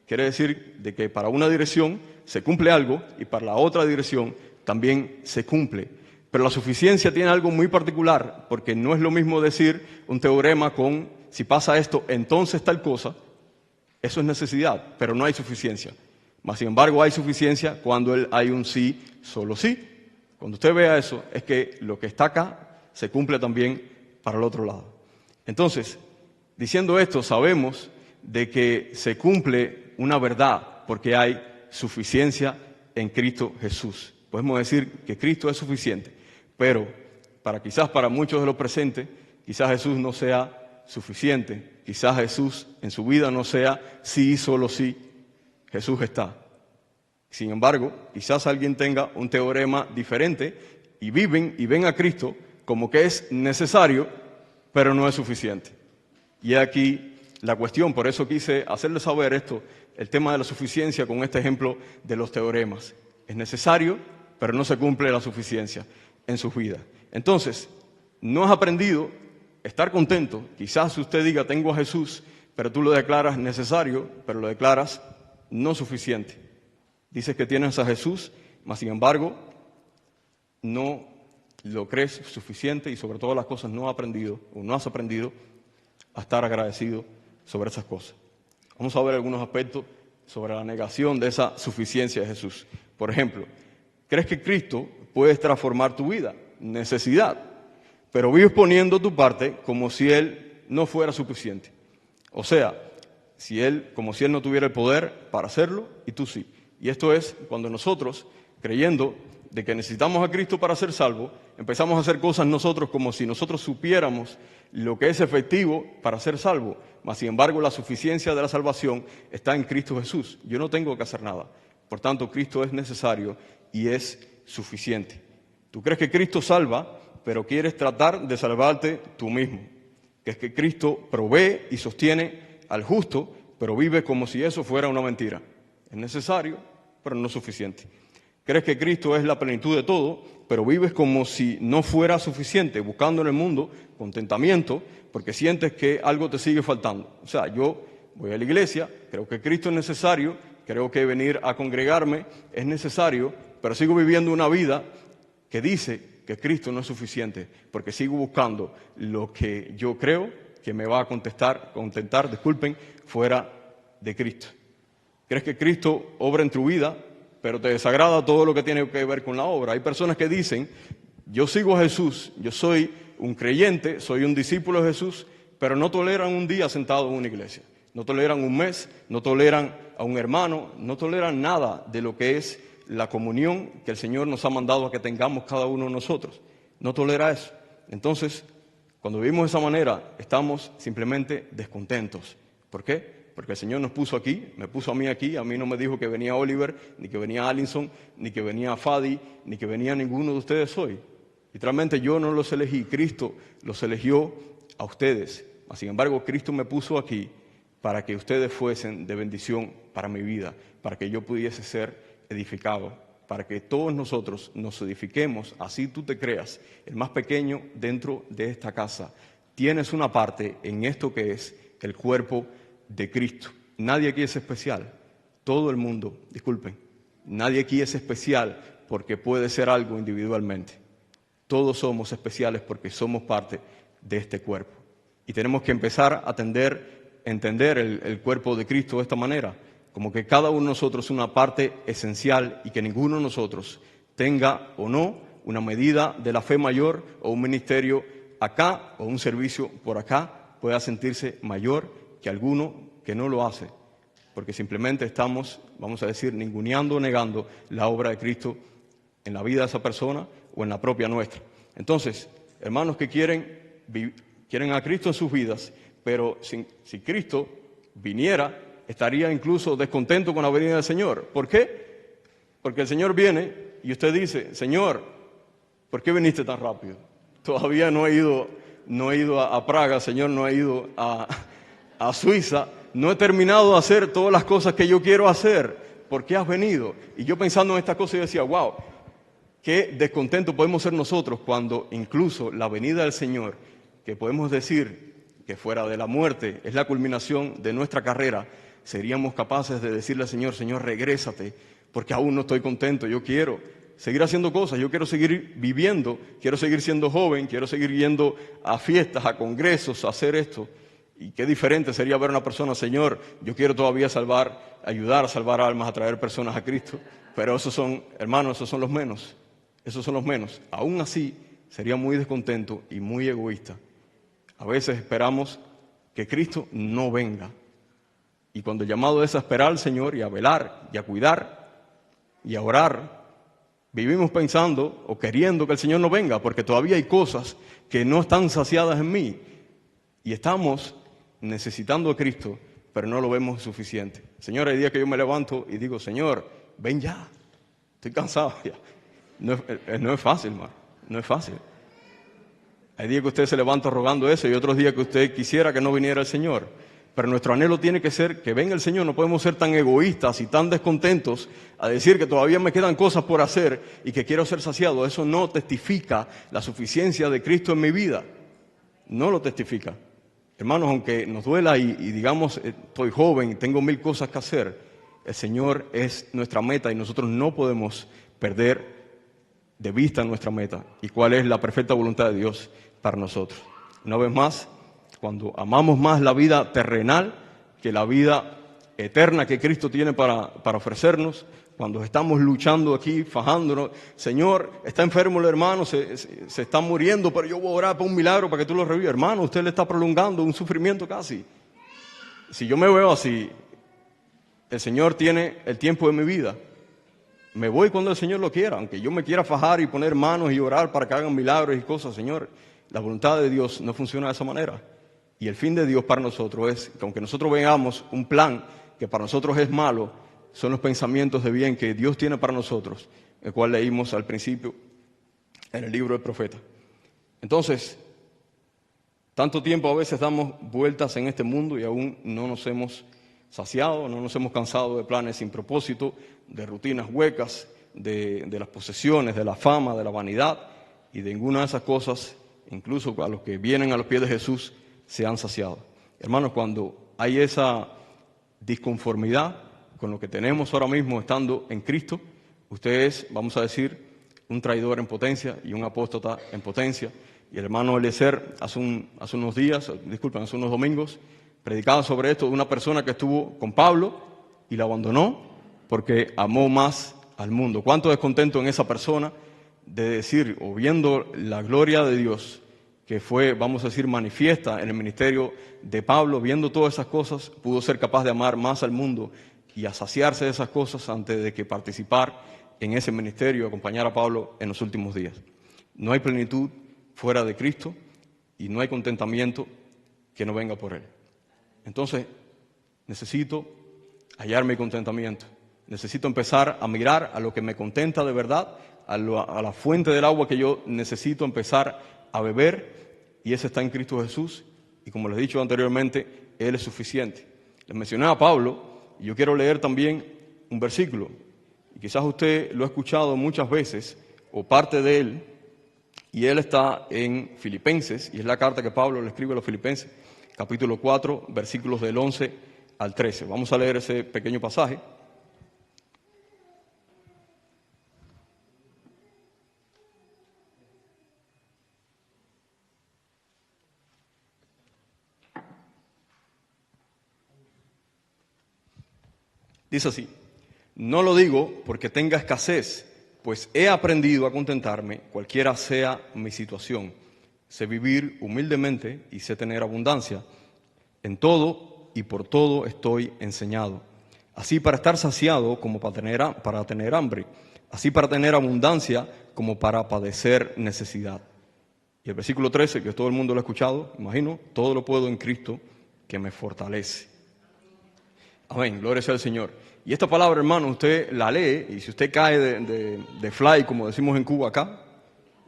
Quiere decir de que para una dirección se cumple algo y para la otra dirección también se cumple. Pero la suficiencia tiene algo muy particular, porque no es lo mismo decir un teorema con si pasa esto, entonces tal cosa. Eso es necesidad, pero no hay suficiencia. Mas, sin embargo, hay suficiencia cuando hay un sí, solo sí. Cuando usted vea eso, es que lo que está acá se cumple también para el otro lado. Entonces, diciendo esto, sabemos de que se cumple una verdad, porque hay suficiencia en Cristo Jesús. Podemos decir que Cristo es suficiente, pero quizás para muchos de los presentes, quizás Jesús no sea suficiente, quizás Jesús en su vida no sea sí, solo sí, Jesús está. Sin embargo, quizás alguien tenga un teorema diferente y ven a Cristo como que es necesario, pero no es suficiente. Y aquí la cuestión, por eso quise hacerles saber esto, el tema de la suficiencia con este ejemplo de los teoremas. Es necesario, pero no se cumple la suficiencia en sus vidas. Entonces, no has aprendido a estar contento. Quizás usted diga, tengo a Jesús, pero tú lo declaras necesario, pero lo declaras no suficiente. Dices que tienes a Jesús, mas sin embargo no lo crees suficiente y sobre todas las cosas no has aprendido a estar agradecido sobre esas cosas. Vamos a ver algunos aspectos sobre la negación de esa suficiencia de Jesús. Por ejemplo, ¿crees que Cristo puede transformar tu vida? Necesidad. Pero vives poniendo tu parte como si Él no fuera suficiente. O sea, como si Él no tuviera el poder para hacerlo y tú sí. Y esto es cuando nosotros, creyendo de que necesitamos a Cristo para ser salvos, empezamos a hacer cosas nosotros como si nosotros supiéramos lo que es efectivo para ser salvo. Mas, sin embargo, la suficiencia de la salvación está en Cristo Jesús. Yo no tengo que hacer nada. Por tanto, Cristo es necesario y es suficiente. Tú crees que Cristo salva, pero quieres tratar de salvarte tú mismo. Que es que Cristo provee y sostiene al justo, pero vive como si eso fuera una mentira. Es necesario, pero no suficiente. Crees que Cristo es la plenitud de todo, pero vives como si no fuera suficiente, buscando en el mundo contentamiento, porque sientes que algo te sigue faltando. O sea, yo voy a la iglesia, creo que Cristo es necesario, creo que venir a congregarme es necesario, pero sigo viviendo una vida que dice que Cristo no es suficiente, porque sigo buscando lo que yo creo que me va a contentar, fuera de Cristo. ¿Crees que Cristo obra en tu vida, pero te desagrada todo lo que tiene que ver con la obra? Hay personas que dicen, yo sigo a Jesús, yo soy un creyente, soy un discípulo de Jesús, pero no toleran un día sentado en una iglesia, no toleran un mes, no toleran a un hermano, no toleran nada de lo que es la comunión que el Señor nos ha mandado a que tengamos cada uno de nosotros. No tolera eso. Entonces, cuando vivimos de esa manera, estamos simplemente descontentos. ¿Por qué? Porque el Señor nos puso aquí, me puso a mí aquí, a mí no me dijo que venía Oliver, ni que venía Allinson, ni que venía Fadi, ni que venía ninguno de ustedes hoy. Literalmente yo no los elegí, Cristo los eligió a ustedes. Sin embargo, Cristo me puso aquí para que ustedes fuesen de bendición para mi vida, para que yo pudiese ser edificado, para que todos nosotros nos edifiquemos, así tú te creas, el más pequeño dentro de esta casa. Tienes una parte en esto que es el cuerpo de Cristo. Nadie aquí es especial, todo el mundo, nadie aquí es especial porque puede ser algo individualmente. Todos somos especiales porque somos parte de este cuerpo. Y tenemos que empezar a entender el cuerpo de Cristo de esta manera, como que cada uno de nosotros es una parte esencial y que ninguno de nosotros tenga o no una medida de la fe mayor o un ministerio acá o un servicio por acá pueda sentirse mayor que alguno que no lo hace, porque simplemente estamos, vamos a decir, ninguneando o negando la obra de Cristo en la vida de esa persona o en la propia nuestra. Entonces, hermanos que quieren a Cristo en sus vidas, pero si Cristo viniera, estaría incluso descontento con la venida del Señor. ¿Por qué? Porque el Señor viene y usted dice, Señor, ¿por qué viniste tan rápido? Todavía no he ido a Praga, Señor, no he ido a Suiza, no he terminado de hacer todas las cosas que yo quiero hacer. ¿Por qué has venido? Y yo pensando en estas cosas yo decía, wow, qué descontento podemos ser nosotros cuando incluso la venida del Señor, que podemos decir que fuera de la muerte es la culminación de nuestra carrera, seríamos capaces de decirle al Señor, Señor, regrésate, porque aún no estoy contento, yo quiero seguir haciendo cosas, yo quiero seguir viviendo, quiero seguir siendo joven, quiero seguir yendo a fiestas, a congresos, a hacer esto. Y qué diferente sería ver a una persona, Señor, yo quiero todavía ayudar a salvar almas, a traer personas a Cristo, pero esos son, hermanos, esos son los menos. Aún así, sería muy descontento y muy egoísta. A veces esperamos que Cristo no venga. Y cuando el llamado es a esperar al Señor y a velar y a cuidar y a orar, vivimos pensando o queriendo que el Señor no venga porque todavía hay cosas que no están saciadas en mí y estamos necesitando a Cristo, pero no lo vemos suficiente. Señor, hay días que yo me levanto y digo, Señor, ven ya, estoy cansado ya. No es fácil, hermano, no es fácil. Hay días que usted se levanta rogando eso y otros días que usted quisiera que no viniera el Señor. Pero nuestro anhelo tiene que ser que venga el Señor. No podemos ser tan egoístas y tan descontentos a decir que todavía me quedan cosas por hacer y que quiero ser saciado. Eso no testifica la suficiencia de Cristo en mi vida. No lo testifica. Hermanos, aunque nos duela y digamos, estoy joven, tengo 1000 cosas que hacer, El Señor es nuestra meta y nosotros no podemos perder de vista nuestra meta y cuál es la perfecta voluntad de Dios para nosotros. Una vez más, cuando amamos más la vida terrenal que la vida eterna que Cristo tiene para ofrecernos, cuando estamos luchando aquí, fajándonos, Señor, está enfermo el hermano, se está muriendo, pero yo voy a orar por un milagro para que tú lo revivas. Hermano, usted le está prolongando un sufrimiento casi. Si yo me veo así, el Señor tiene el tiempo de mi vida. Me voy cuando el Señor lo quiera, aunque yo me quiera fajar y poner manos y orar para que hagan milagros y cosas, Señor. La voluntad de Dios no funciona de esa manera. Y el fin de Dios para nosotros es que aunque nosotros veamos un plan que para nosotros es malo, son los pensamientos de bien que Dios tiene para nosotros, el cual leímos al principio en el libro del profeta. Entonces, tanto tiempo a veces damos vueltas en este mundo y aún no nos hemos saciado, no nos hemos cansado de planes sin propósito, de rutinas huecas, de las posesiones, de la fama, de la vanidad y de ninguna de esas cosas, incluso a los que vienen a los pies de Jesús, se han saciado. Hermanos, cuando hay esa disconformidad con lo que tenemos ahora mismo estando en Cristo, usted es, vamos a decir, un traidor en potencia y un apóstata en potencia. Y el hermano Eliezer hace unos domingos, predicaba sobre esto de una persona que estuvo con Pablo y la abandonó porque amó más al mundo. ¿Cuánto descontento en esa persona de decir, o viendo la gloria de Dios que fue, vamos a decir, manifiesta en el ministerio de Pablo, viendo todas esas cosas, pudo ser capaz de amar más al mundo y a saciarse de esas cosas antes de que participar en ese ministerio, acompañar a Pablo en los últimos días? No hay plenitud fuera de Cristo y no hay contentamiento que no venga por Él. Entonces, necesito hallar mi contentamiento. Necesito empezar a mirar a lo que me contenta de verdad, a la fuente del agua que yo necesito empezar a beber, y ese está en Cristo Jesús. Y como les he dicho anteriormente, Él es suficiente. Les mencioné a Pablo, y yo quiero leer también un versículo. Y quizás usted lo ha escuchado muchas veces, o parte de él, y él está en Filipenses, y es la carta que Pablo le escribe a los Filipenses, capítulo 4, versículos del 11 al 13. Vamos a leer ese pequeño pasaje. Dice así: no lo digo porque tenga escasez, pues he aprendido a contentarme cualquiera sea mi situación. Sé vivir humildemente y sé tener abundancia. En todo y por todo estoy enseñado. Así para estar saciado como para tener hambre. Así para tener abundancia como para padecer necesidad. Y el versículo 13, que todo el mundo lo ha escuchado, imagino, todo lo puedo en Cristo que me fortalece. Amén, gloria sea al Señor. Y esta palabra, hermano, usted la lee y si usted cae de fly, como decimos en Cuba acá,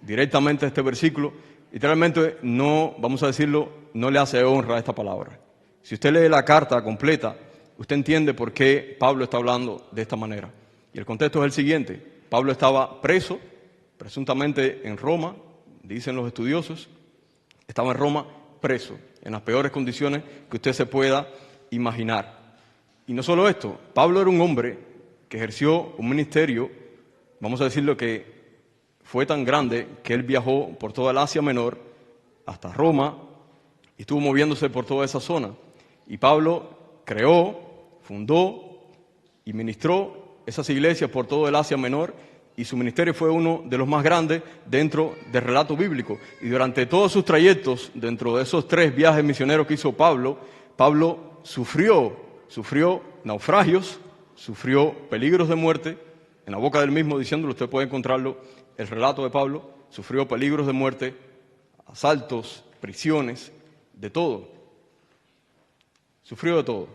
directamente a este versículo, literalmente no, vamos a decirlo, no le hace honra a esta palabra. Si usted lee la carta completa, usted entiende por qué Pablo está hablando de esta manera. Y el contexto es el siguiente: Pablo estaba preso, presuntamente en Roma, dicen los estudiosos, estaba en Roma preso, en las peores condiciones que usted se pueda imaginar. Y no solo esto, Pablo era un hombre que ejerció un ministerio, vamos a decirlo, que fue tan grande que él viajó por toda el Asia Menor hasta Roma y estuvo moviéndose por toda esa zona. Y Pablo creó, fundó y ministró esas iglesias por todo el Asia Menor, y su ministerio fue uno de los más grandes dentro del relato bíblico. Y durante todos sus trayectos, dentro de esos 3 viajes misioneros que hizo Pablo, Pablo sufrió naufragios, sufrió peligros de muerte. En la boca del mismo, diciéndolo, usted puede encontrarlo, el relato de Pablo. Sufrió peligros de muerte, asaltos, prisiones, de todo. Sufrió de todo.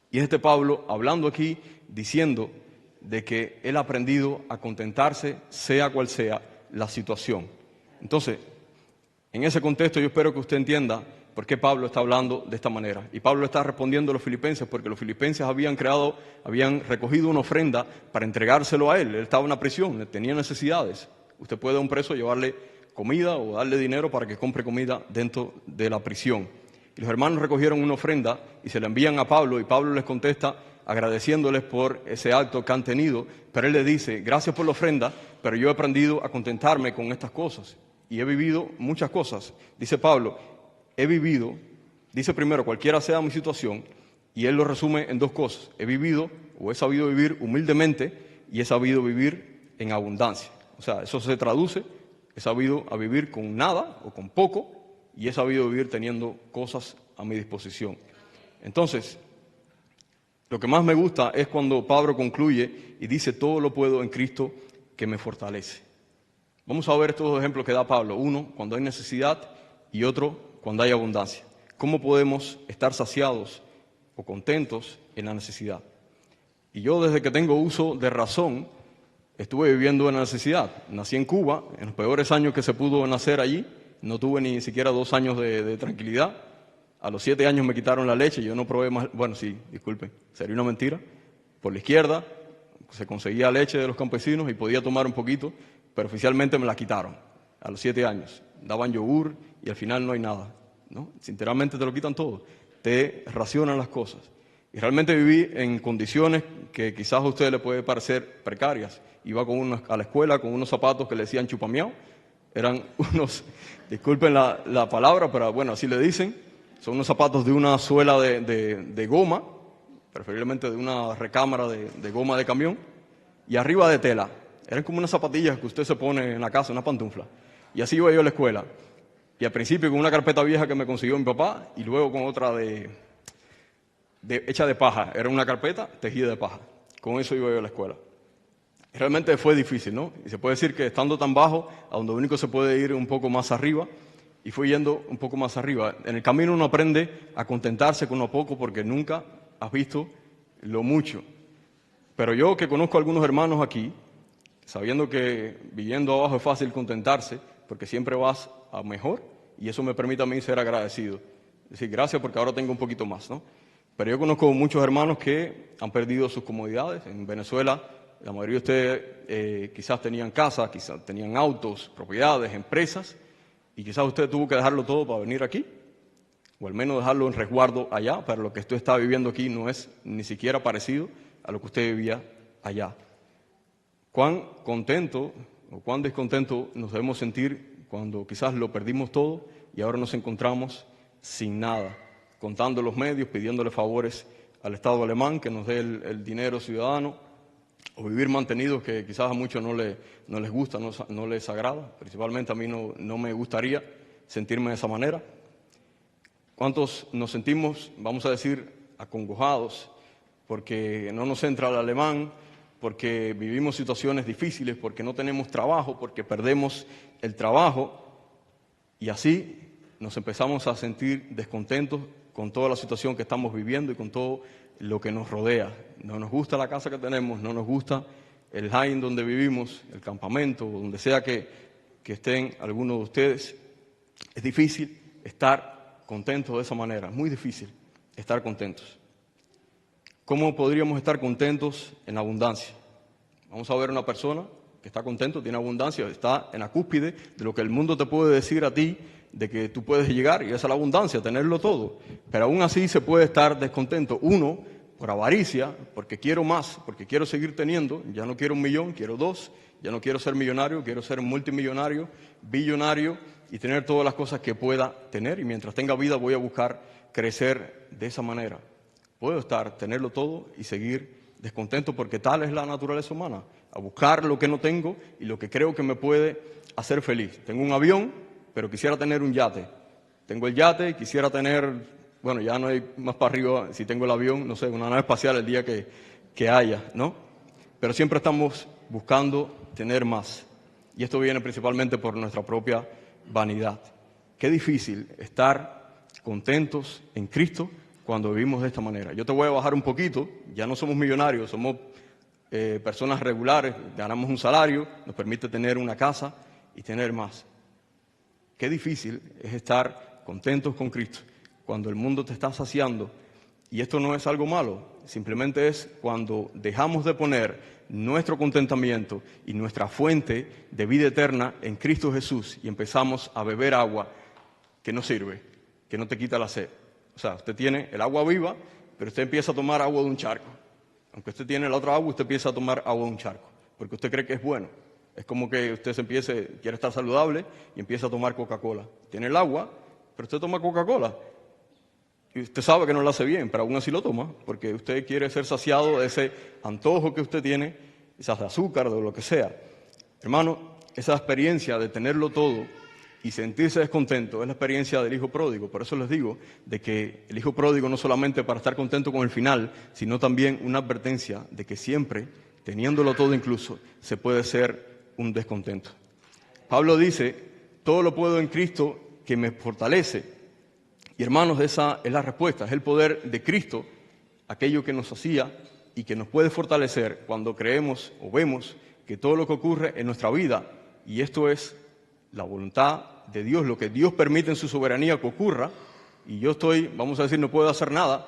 Y es Pablo hablando aquí, diciendo de que él ha aprendido a contentarse, sea cual sea la situación. Entonces, en ese contexto yo espero que usted entienda por qué Pablo está hablando de esta manera. Y Pablo está respondiendo a los filipenses porque los filipenses habían recogido una ofrenda para entregárselo a él. Él estaba en una prisión, tenía necesidades. Usted puede a un preso llevarle comida o darle dinero para que compre comida dentro de la prisión. Y los hermanos recogieron una ofrenda y se la envían a Pablo, y Pablo les contesta agradeciéndoles por ese acto que han tenido, pero él le dice, gracias por la ofrenda, pero yo he aprendido a contentarme con estas cosas y he vivido muchas cosas. Dice Pablo, he vivido, dice primero, cualquiera sea mi situación, y él lo resume en dos cosas, he vivido o he sabido vivir humildemente y he sabido vivir en abundancia. O sea, eso se traduce, he sabido a vivir con nada o con poco y he sabido vivir teniendo cosas a mi disposición. Entonces, lo que más me gusta es cuando Pablo concluye y dice, todo lo puedo en Cristo que me fortalece. Vamos a ver estos dos ejemplos que da Pablo. Uno, cuando hay necesidad, y otro, cuando hay abundancia. ¿Cómo podemos estar saciados o contentos en la necesidad? Y yo, desde que tengo uso de razón, estuve viviendo en la necesidad. Nací en Cuba, en los peores años que se pudo nacer allí. No tuve ni siquiera 2 años de tranquilidad. A los 7 años me quitaron la leche, yo no probé más, bueno, sí, disculpen, sería una mentira. Por la izquierda se conseguía leche de los campesinos y podía tomar un poquito, pero oficialmente me la quitaron a los 7 años. Daban yogur y al final no hay nada, ¿no? Sinceramente te lo quitan todo, te racionan las cosas. Y realmente viví en condiciones que quizás a ustedes les puede parecer precarias. Iba a la escuela con unos zapatos que le decían chupamiao, eran unos, disculpen la palabra, pero bueno, así le dicen. Son unos zapatos de una suela de goma, preferiblemente de una recámara de goma de camión, y arriba de tela. Eran como unas zapatillas que usted se pone en la casa, una pantufla. Y así iba yo a la escuela. Y al principio con una carpeta vieja que me consiguió mi papá, y luego con otra hecha de paja. Era una carpeta tejida de paja. Con eso iba yo a la escuela. Realmente fue difícil, ¿no? Y se puede decir que estando tan bajo, a donde único se puede ir un poco más arriba, y fui yendo un poco más arriba. En el camino uno aprende a contentarse con lo poco porque nunca has visto lo mucho. Pero yo que conozco a algunos hermanos aquí, sabiendo que viviendo abajo es fácil contentarse porque siempre vas a mejor y eso me permite a mí ser agradecido. Es decir, gracias porque ahora tengo un poquito más, ¿no? Pero yo conozco muchos hermanos que han perdido sus comodidades. En Venezuela la mayoría de ustedes quizás tenían casas, quizás tenían autos, propiedades, empresas. Y quizás usted tuvo que dejarlo todo para venir aquí, o al menos dejarlo en resguardo allá, pero lo que usted está viviendo aquí no es ni siquiera parecido a lo que usted vivía allá. ¿Cuán contento o cuán descontento nos debemos sentir cuando quizás lo perdimos todo y ahora nos encontramos sin nada, contando los medios, pidiéndole favores al Estado alemán que nos dé el dinero ciudadano, o vivir mantenidos que quizás a muchos no les gusta, no les agrada. Principalmente a mí no me gustaría sentirme de esa manera. ¿Cuántos nos sentimos, vamos a decir, acongojados porque no nos entra el alemán, porque vivimos situaciones difíciles, porque no tenemos trabajo, porque perdemos el trabajo y así nos empezamos a sentir descontentos con toda la situación que estamos viviendo y con todo lo que nos rodea? No nos gusta la casa que tenemos, no nos gusta el Jaén donde vivimos, el campamento, donde sea que estén algunos de ustedes. Es difícil estar contentos de esa manera, es muy difícil estar contentos. ¿Cómo podríamos estar contentos en abundancia? Vamos a ver una persona que está contento, tiene abundancia, está en la cúspide de lo que el mundo te puede decir a ti, de que tú puedes llegar, y esa es la abundancia, tenerlo todo. Pero aún así se puede estar descontento. Uno, por avaricia, porque quiero más, porque quiero seguir teniendo, ya no quiero 1 millón, quiero 2, ya no quiero ser millonario, quiero ser multimillonario, billonario y tener todas las cosas que pueda tener. Y mientras tenga vida voy a buscar crecer de esa manera. Puedo tenerlo todo y seguir descontento porque tal es la naturaleza humana, a buscar lo que no tengo y lo que creo que me puede hacer feliz. Tengo un avión, pero quisiera tener un yate. Tengo el yate y quisiera tener, bueno, ya no hay más para arriba, si tengo el avión, no sé, una nave espacial el día que haya, ¿no? Pero siempre estamos buscando tener más. Y esto viene principalmente por nuestra propia vanidad. Qué difícil estar contentos en Cristo cuando vivimos de esta manera. Yo te voy a bajar un poquito, ya no somos millonarios, somos personas regulares, ganamos un salario, nos permite tener una casa y tener más. Qué difícil es estar contentos con Cristo cuando el mundo te está saciando. Y esto no es algo malo, simplemente es cuando dejamos de poner nuestro contentamiento y nuestra fuente de vida eterna en Cristo Jesús y empezamos a beber agua que no sirve, que no te quita la sed. O sea, usted tiene el agua viva, pero usted empieza a tomar agua de un charco. Aunque usted tiene la otra agua, usted empieza a tomar agua de un charco, porque usted cree que es bueno. Es como que usted quiere estar saludable y empieza a tomar Coca-Cola. Tiene el agua, pero usted toma Coca-Cola. Y usted sabe que no lo hace bien, pero aún así lo toma, porque usted quiere ser saciado de ese antojo que usted tiene, quizás de azúcar, de lo que sea. Hermano, esa experiencia de tenerlo todo y sentirse descontento es la experiencia del hijo pródigo. Por eso les digo de que el hijo pródigo no solamente para estar contento con el final, sino también una advertencia de que siempre, teniéndolo todo incluso, se puede ser un descontento. Pablo dice, todo lo puedo en Cristo que me fortalece. Y hermanos, esa es la respuesta, es el poder de Cristo, aquello que nos hacía y que nos puede fortalecer cuando creemos o vemos que todo lo que ocurre en nuestra vida, y esto es la voluntad de Dios, lo que Dios permite en su soberanía que ocurra, y yo vamos a decir, no puedo hacer nada,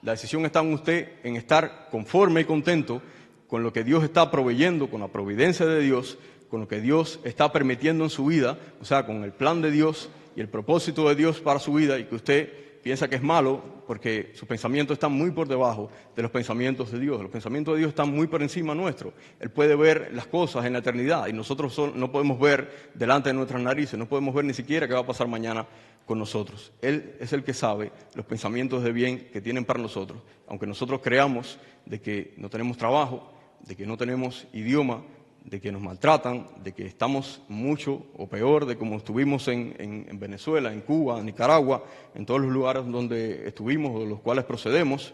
la decisión está en usted en estar conforme y contento con lo que Dios está proveyendo, con la providencia de Dios, con lo que Dios está permitiendo en su vida, o sea, con el plan de Dios y el propósito de Dios para su vida, y que usted piensa que es malo porque sus pensamientos están muy por debajo de los pensamientos de Dios. Los pensamientos de Dios están muy por encima nuestro. Él puede ver las cosas en la eternidad y nosotros no podemos ver delante de nuestras narices, no podemos ver ni siquiera qué va a pasar mañana con nosotros. Él es el que sabe los pensamientos de bien que tienen para nosotros. Aunque nosotros creamos de que no tenemos trabajo, de que no tenemos idioma, de que nos maltratan, de que estamos mucho o peor de como estuvimos en Venezuela, en Cuba, en Nicaragua, en todos los lugares donde estuvimos o de los cuales procedemos,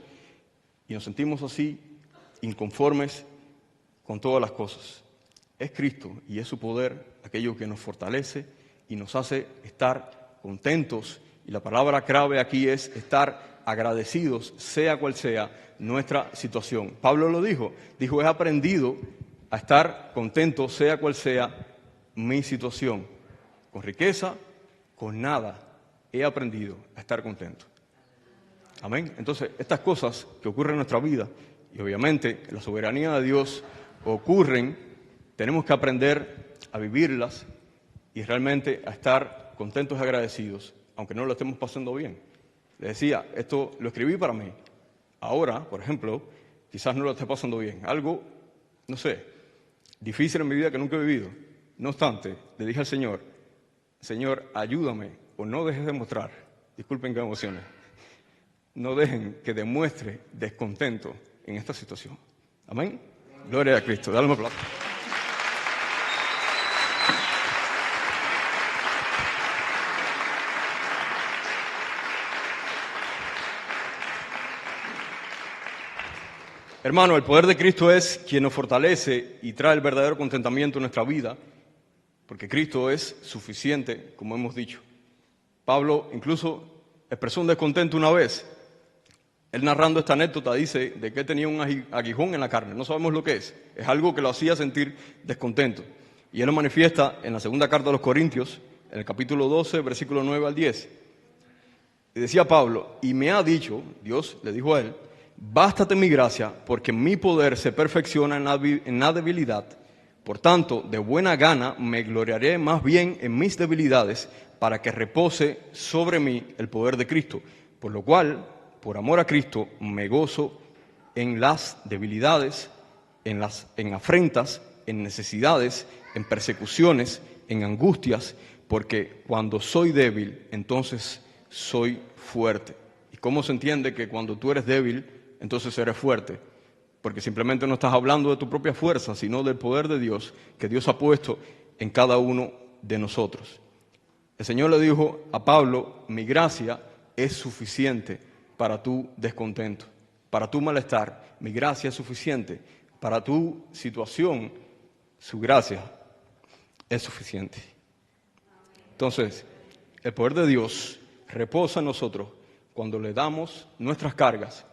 y nos sentimos así, inconformes con todas las cosas. Es Cristo y es su poder aquello que nos fortalece y nos hace estar contentos, y la palabra clave aquí es estar agradecidos, sea cual sea nuestra situación. Pablo lo dijo, he aprendido a estar contento, sea cual sea mi situación. Con riqueza, con nada, he aprendido a estar contento. Amén. Entonces, estas cosas que ocurren en nuestra vida, y obviamente la soberanía de Dios ocurren, tenemos que aprender a vivirlas y realmente a estar contentos y agradecidos, aunque no lo estemos pasando bien. Les decía, esto lo escribí para mí. Ahora, por ejemplo, quizás no lo esté pasando bien. Algo, no sé, difícil en mi vida que nunca he vivido. No obstante, le dije al Señor, Señor, ayúdame o no dejes de mostrar, disculpen que me emocione, no dejen que demuestre descontento en esta situación. Amén. Gloria a Cristo. Dale un aplauso. Hermano, el poder de Cristo es quien nos fortalece y trae el verdadero contentamiento en nuestra vida, porque Cristo es suficiente, como hemos dicho. Pablo incluso expresó un descontento una vez. Él narrando esta anécdota dice de que tenía un aguijón en la carne. No sabemos lo que es algo que lo hacía sentir descontento. Y él lo manifiesta en la segunda carta a los Corintios, en el capítulo 12, versículo 9 al 10. Y decía Pablo, y me ha dicho, Dios le dijo a él, bástate mi gracia, porque mi poder se perfecciona en la debilidad. Por tanto, de buena gana me gloriaré más bien en mis debilidades, para que repose sobre mí el poder de Cristo. Por lo cual, por amor a Cristo, me gozo en las debilidades, en afrentas, en necesidades, en persecuciones, en angustias, porque cuando soy débil, entonces soy fuerte. ¿Y cómo se entiende que cuando tú eres débil, entonces eres fuerte? Porque simplemente no estás hablando de tu propia fuerza, sino del poder de Dios que Dios ha puesto en cada uno de nosotros. El Señor le dijo a Pablo, mi gracia es suficiente para tu descontento, para tu malestar. Mi gracia es suficiente para tu situación. Su gracia es suficiente. Entonces, el poder de Dios reposa en nosotros cuando le damos nuestras cargas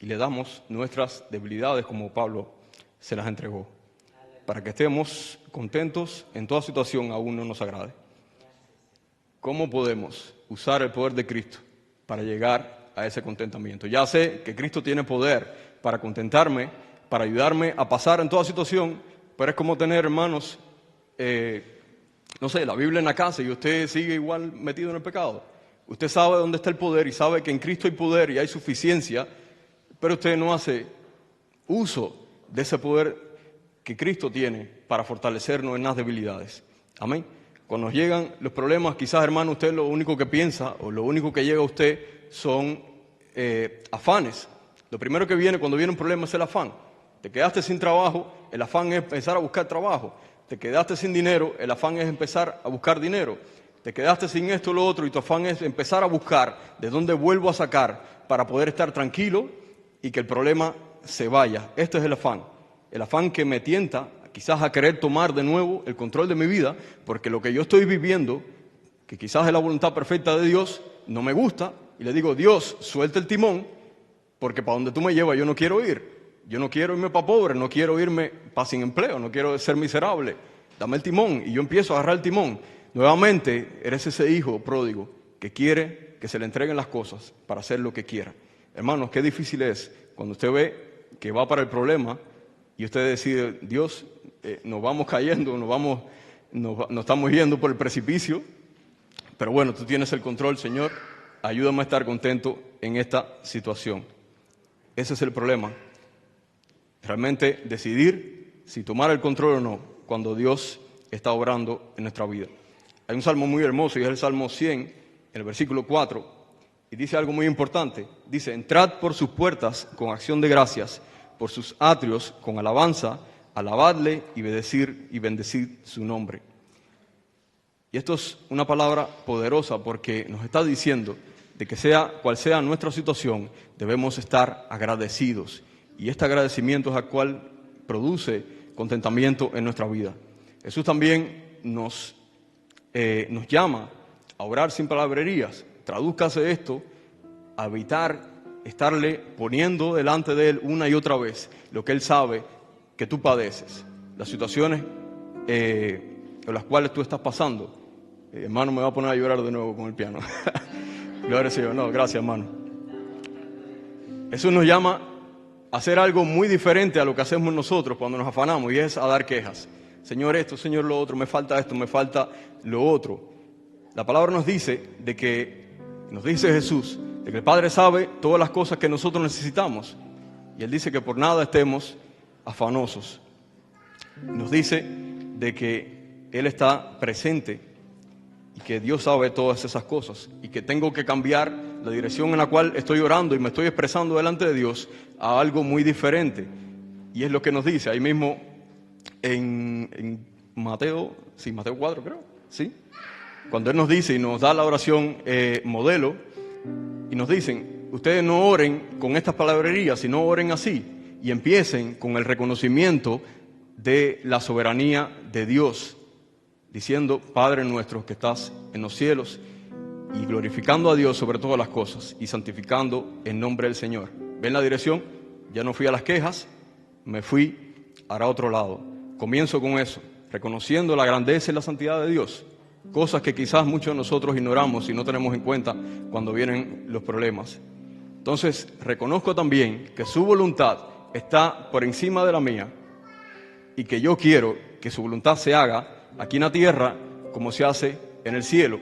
y le damos nuestras debilidades como Pablo se las entregó, para que estemos contentos en toda situación, aún no nos agrade. ¿Cómo podemos usar el poder de Cristo para llegar a ese contentamiento? Ya sé que Cristo tiene poder para contentarme, para ayudarme a pasar en toda situación, pero es como tener, hermanos, no sé, la Biblia en la casa y usted sigue igual metido en el pecado. Usted sabe dónde está el poder y sabe que en Cristo hay poder y hay suficiencia, pero usted no hace uso de ese poder que Cristo tiene para fortalecernos en las debilidades. Amén. Cuando nos llegan los problemas, quizás, hermano, usted lo único que piensa o lo único que llega a usted son afanes. Lo primero que viene cuando viene un problema es el afán. Te quedaste sin trabajo, el afán es empezar a buscar trabajo. Te quedaste sin dinero, el afán es empezar a buscar dinero. Te quedaste sin esto o lo otro y tu afán es empezar a buscar de dónde vuelvo a sacar para poder estar tranquilo y que el problema se vaya. Este es el afán que me tienta quizás a querer tomar de nuevo el control de mi vida, porque lo que yo estoy viviendo, que quizás es la voluntad perfecta de Dios, no me gusta, y le digo, Dios, suelta el timón, porque para donde tú me llevas yo no quiero ir. Yo no quiero irme para pobre, no quiero irme para sin empleo, no quiero ser miserable. Dame el timón, y yo empiezo a agarrar el timón. Nuevamente, eres ese hijo pródigo que quiere que se le entreguen las cosas para hacer lo que quiera. Hermanos, qué difícil es cuando usted ve que va para el problema y usted decide, Dios, nos vamos cayendo, nos estamos yendo por el precipicio, pero bueno, tú tienes el control, Señor, ayúdame a estar contento en esta situación. Ese es el problema. Realmente decidir si tomar el control o no cuando Dios está obrando en nuestra vida. Hay un salmo muy hermoso y es el Salmo 100, en el versículo 4, y dice algo muy importante. Dice, entrad por sus puertas con acción de gracias, por sus atrios con alabanza, alabadle y bendecid su nombre. Y esto es una palabra poderosa porque nos está diciendo de que sea cual sea nuestra situación, debemos estar agradecidos. Y este agradecimiento es el cual produce contentamiento en nuestra vida. Jesús también nos llama a orar sin palabrerías. Tradúzcase esto a evitar estarle poniendo delante de Él una y otra vez lo que Él sabe que tú padeces, las situaciones por las cuales tú estás pasando. Hermano, me va a poner a llorar de nuevo con el piano. Gloria al Señor. No, gracias, hermano. Jesús nos llama a hacer algo muy diferente a lo que hacemos nosotros cuando nos afanamos, y es a dar quejas. Señor esto, Señor lo otro, me falta esto, me falta lo otro. La palabra nos dice Jesús, de que el Padre sabe todas las cosas que nosotros necesitamos. Y Él dice que por nada estemos afanosos. Nos dice de que Él está presente y que Dios sabe todas esas cosas y que tengo que cambiar la dirección en la cual estoy orando y me estoy expresando delante de Dios a algo muy diferente. Y es lo que nos dice ahí mismo en Mateo 4 creo, ¿sí? Cuando Él nos dice y nos da la oración modelo y nos dicen, ustedes no oren con estas palabrerías, sino oren así y empiecen con el reconocimiento de la soberanía de Dios, diciendo, Padre nuestro que estás en los cielos, y glorificando a Dios sobre todas las cosas y santificando el nombre del Señor. ¿Ven la dirección? Ya no fui a las quejas, me fui a otro lado. Comienzo con eso, reconociendo la grandeza y la santidad de Dios, cosas que quizás muchos de nosotros ignoramos y no tenemos en cuenta cuando vienen los problemas. Entonces, reconozco también que su voluntad está por encima de la mía y que yo quiero que su voluntad se haga aquí en la tierra como se hace en el cielo.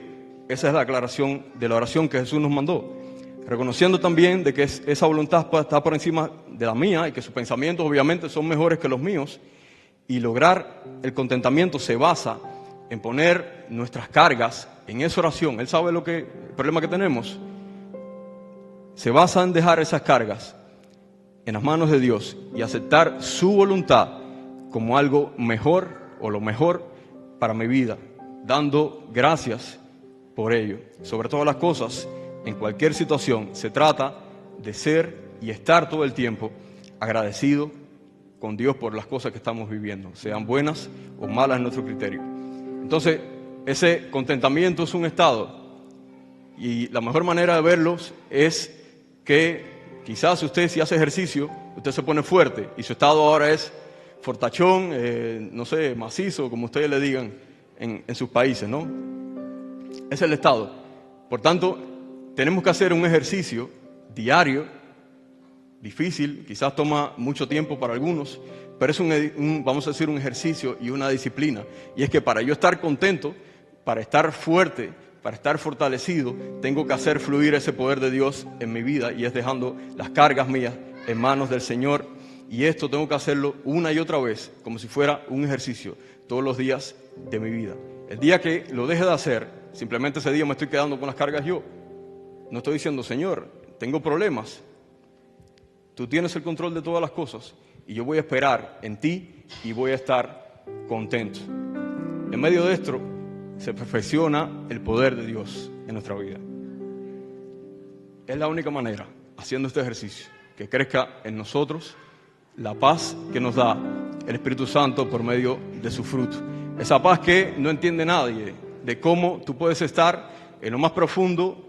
Esa es la aclaración de la oración que Jesús nos mandó. Reconociendo también de que esa voluntad está por encima de la mía y que sus pensamientos obviamente son mejores que los míos. Y lograr el contentamiento se basa en poner nuestras cargas en esa oración. Él sabe el problema que tenemos. Se basa en dejar esas cargas en las manos de Dios y aceptar su voluntad como algo mejor o lo mejor para mi vida, dando gracias por ello. Sobre todas las cosas, en cualquier situación, se trata de ser y estar todo el tiempo agradecido con Dios por las cosas que estamos viviendo, sean buenas o malas en nuestro criterio. Entonces, ese contentamiento es un estado y la mejor manera de verlos es que quizás usted, si hace ejercicio, usted se pone fuerte y su estado ahora es fortachón, no sé, macizo, como ustedes le digan en sus países, ¿no? Es el estado. Por tanto, tenemos que hacer un ejercicio diario, difícil, quizás toma mucho tiempo para algunos, pero es vamos a decir, un ejercicio y una disciplina. Y es que para yo estar contento, para estar fuerte, para estar fortalecido, tengo que hacer fluir ese poder de Dios en mi vida, y es dejando las cargas mías en manos del Señor y esto tengo que hacerlo una y otra vez, como si fuera un ejercicio, todos los días de mi vida. El día que lo deje de hacer, simplemente ese día me estoy quedando con las cargas yo. No estoy diciendo, Señor, tengo problemas. Tú tienes el control de todas las cosas y yo voy a esperar en ti y voy a estar contento. En medio de esto se perfecciona el poder de Dios en nuestra vida. Es la única manera, haciendo este ejercicio, que crezca en nosotros la paz que nos da el Espíritu Santo por medio de su fruto. Esa paz que no entiende nadie, de cómo tú puedes estar en lo más profundo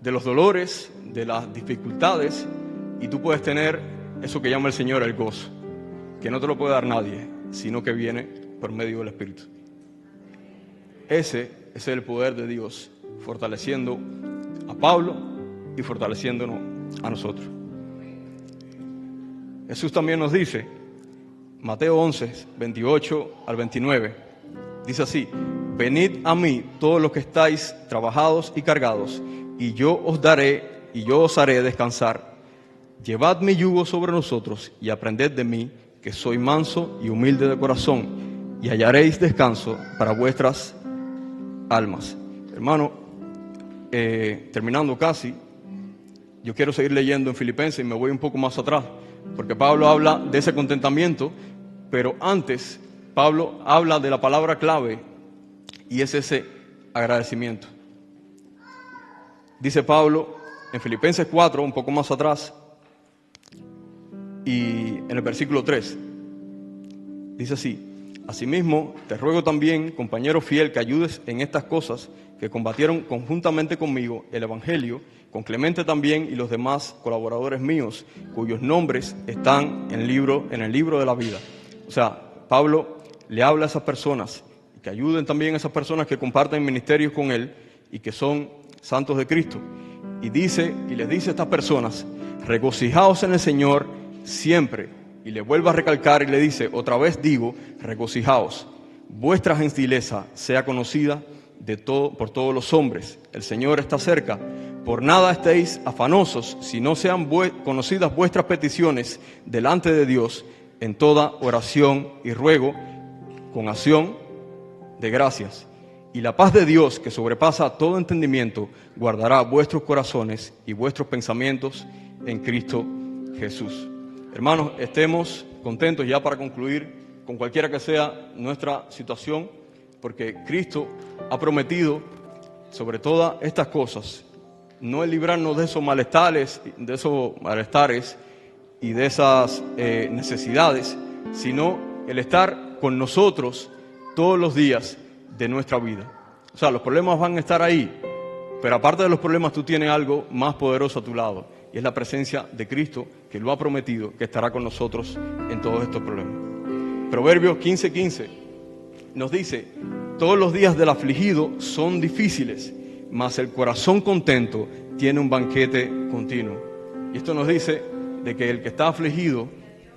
de los dolores, de las dificultades, y tú puedes tener eso que llama el Señor el gozo, que no te lo puede dar nadie, sino que viene por medio del Espíritu. Ese es el poder de Dios, fortaleciendo a Pablo y fortaleciéndonos a nosotros. Jesús también nos dice, Mateo 11, 28 al 29, dice así: venid a mí todos los que estáis trabajados y cargados, y yo os haré descansar. Llevad mi yugo sobre nosotros y aprended de mí, que soy manso y humilde de corazón, y hallaréis descanso para vuestras almas. Hermano, terminando casi, yo quiero seguir leyendo en Filipenses y me voy un poco más atrás, porque Pablo habla de ese contentamiento, pero antes Pablo habla de la palabra clave y es ese agradecimiento. Dice Pablo en Filipenses 4, un poco más atrás, y en el versículo 3, dice así: asimismo, te ruego también, compañero fiel, que ayudes en estas cosas, que combatieron conjuntamente conmigo el Evangelio, con Clemente también y los demás colaboradores míos, cuyos nombres están en el libro de la vida. O sea, Pablo le habla a esas personas, que ayuden también a esas personas que comparten ministerios con él y que son santos de Cristo. Y les dice a estas personas: regocijaos en el Señor siempre. Y le vuelve a recalcar y le dice, otra vez digo, regocijaos. Vuestra gentileza sea conocida por todos los hombres. El Señor está cerca. Por nada estéis afanosos, sino sean conocidas vuestras peticiones delante de Dios en toda oración y ruego, con acción de gracias. Y la paz de Dios, que sobrepasa todo entendimiento, guardará vuestros corazones y vuestros pensamientos en Cristo Jesús. Hermanos, estemos contentos ya para concluir con cualquiera que sea nuestra situación, porque Cristo ha prometido sobre todas estas cosas, no el librarnos de esos malestares y de esas necesidades, sino el estar con nosotros todos los días de nuestra vida. O sea, los problemas van a estar ahí, pero aparte de los problemas tú tienes algo más poderoso a tu lado, y es la presencia de Cristo, que lo ha prometido, que estará con nosotros en todos estos problemas. Proverbios 15:15 nos dice: todos los días del afligido son difíciles, mas el corazón contento tiene un banquete continuo. Y esto nos dice de que el que está afligido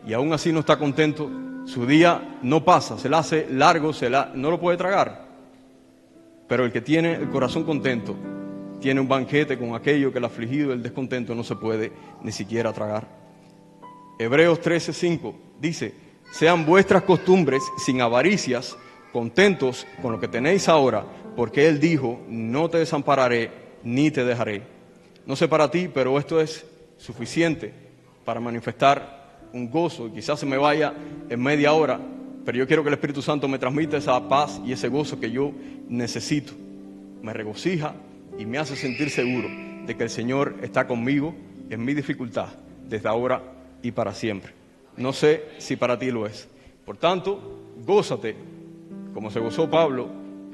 y aún así no está contento, su día no pasa, se le hace largo, no lo puede tragar. Pero el que tiene el corazón contento tiene un banquete con aquello que el afligido, el descontento no se puede ni siquiera tragar. Hebreos 13:5 dice: sean vuestras costumbres sin avaricias, contentos con lo que tenéis ahora, porque Él dijo: no te desampararé ni te dejaré. No sé para ti, pero esto es suficiente para manifestar un gozo. Quizás se me vaya en media hora, pero yo quiero que el Espíritu Santo me transmita esa paz y ese gozo que yo necesito. Me regocija y me hace sentir seguro de que el Señor está conmigo en mi dificultad, desde ahora y para siempre. No sé si para ti lo es. Por tanto, gózate, como se gozó Pablo.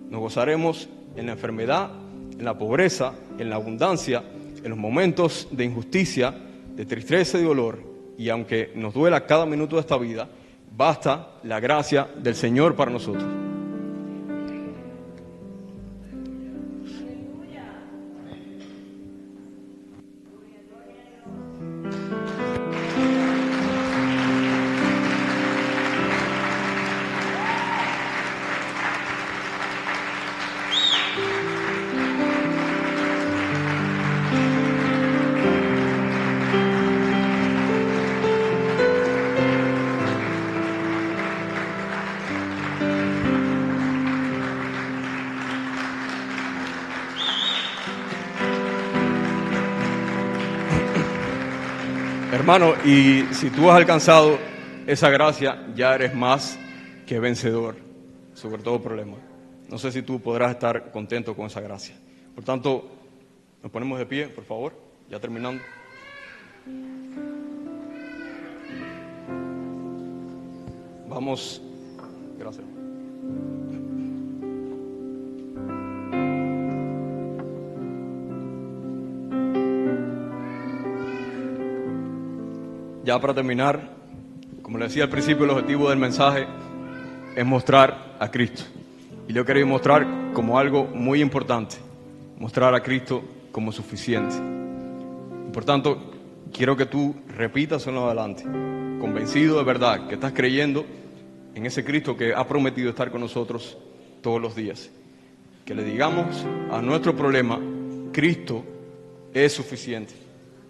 Nos gozaremos en la enfermedad, en la pobreza, en la abundancia, en los momentos de injusticia, de tristeza y dolor. Y aunque nos duela cada minuto de esta vida, basta la gracia del Señor para nosotros. Hermano, y si tú has alcanzado esa gracia, ya eres más que vencedor sobre todo problema. No sé si tú podrás estar contento con esa gracia. Por tanto, nos ponemos de pie, por favor, ya terminando. Vamos, gracias. Ya para terminar, como le decía al principio, el objetivo del mensaje es mostrar a Cristo. Y yo quería mostrar como algo muy importante, mostrar a Cristo como suficiente. Por tanto, quiero que tú repitas en adelante, convencido de verdad que estás creyendo en ese Cristo que ha prometido estar con nosotros todos los días. Que le digamos a nuestro problema, Cristo es suficiente.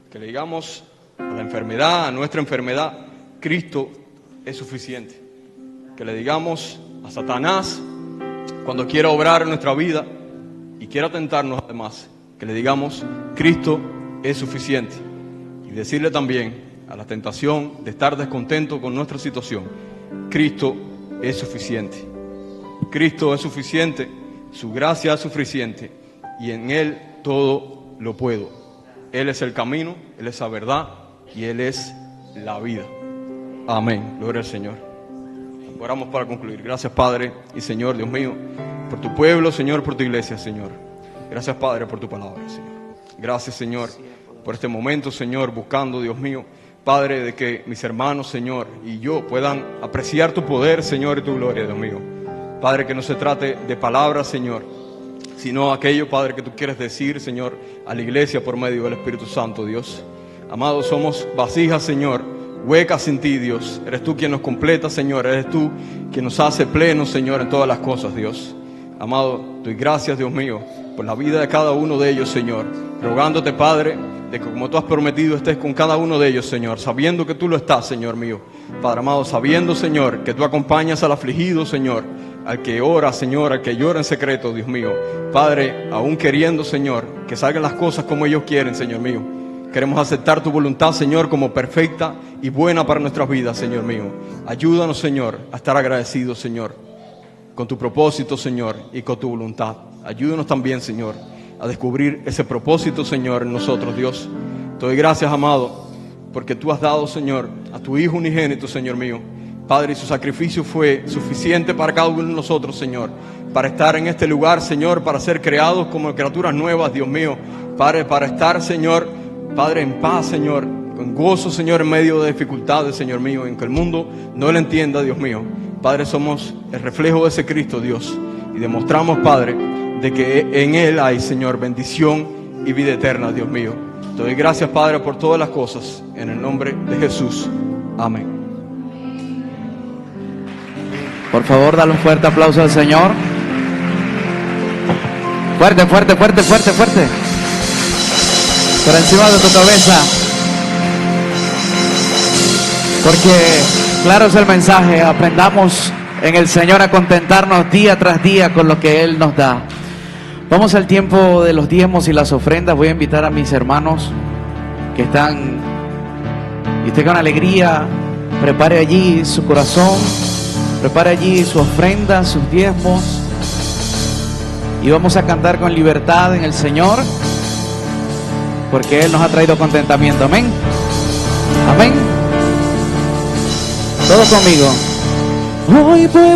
Que le digamos a la enfermedad, a nuestra enfermedad, Cristo es suficiente. Que le digamos a Satanás, cuando quiera obrar en nuestra vida y quiera tentarnos además, que le digamos, Cristo es suficiente. Y decirle también a la tentación de estar descontento con nuestra situación, Cristo es suficiente. Cristo es suficiente, su gracia es suficiente y en Él todo lo puedo. Él es el camino, Él es la verdad y Él es la vida. Amén. Gloria al Señor. Oramos para concluir. Gracias, Padre y Señor, Dios mío, por tu pueblo, Señor, por tu iglesia, Señor. Gracias, Padre, por tu palabra, Señor. Gracias, Señor, por este momento, Señor, buscando, Dios mío, Padre, de que mis hermanos, Señor, y yo puedan apreciar tu poder, Señor, y tu gloria, Dios mío. Padre, que no se trate de palabras, Señor, sino aquello, Padre, que tú quieres decir, Señor, a la iglesia por medio del Espíritu Santo, Dios. Amados, somos vasijas, Señor, huecas sin ti, Dios. Eres tú quien nos completa, Señor. Eres tú quien nos hace plenos, Señor, en todas las cosas, Dios. Amado, doy gracias, Dios mío, por la vida de cada uno de ellos, Señor. Rogándote, Padre, de que como tú has prometido estés con cada uno de ellos, Señor. Sabiendo que tú lo estás, Señor mío. Padre amado, sabiendo, Señor, que tú acompañas al afligido, Señor. Al que ora, Señor, al que llora en secreto, Dios mío. Padre, aún queriendo, Señor, que salgan las cosas como ellos quieren, Señor mío. Queremos aceptar tu voluntad, Señor, como perfecta y buena para nuestras vidas, Señor mío. Ayúdanos, Señor, a estar agradecidos, Señor, con tu propósito, Señor, y con tu voluntad. Ayúdanos también, Señor, a descubrir ese propósito, Señor, en nosotros, Dios. Te doy gracias, amado, porque tú has dado, Señor, a tu Hijo unigénito, Señor mío. Padre, y su sacrificio fue suficiente para cada uno de nosotros, Señor, para estar en este lugar, Señor, para ser creados como criaturas nuevas, Dios mío. Padre, para estar, Señor, Padre, en paz, Señor, con gozo, Señor, en medio de dificultades, Señor mío, en que el mundo no lo entienda, Dios mío. Padre, somos el reflejo de ese Cristo, Dios, y demostramos, Padre, de que en Él hay, Señor, bendición y vida eterna, Dios mío. Te doy gracias, Padre, por todas las cosas, en el nombre de Jesús. Amén.
Por favor, dale un fuerte aplauso al Señor. Fuerte, fuerte, fuerte, fuerte, fuerte. Por encima de tu cabeza. Porque claro es el mensaje, aprendamos en el Señor a contentarnos día tras día con lo que Él nos da. Vamos al tiempo de los diezmos y las ofrendas. Voy a invitar a mis hermanos que están y usted con alegría prepare allí su corazón, prepare allí su ofrenda, sus diezmos, y vamos a cantar con libertad en el Señor, porque Él nos ha traído contentamiento. Amén. Amén. Todos conmigo. Hoy puedo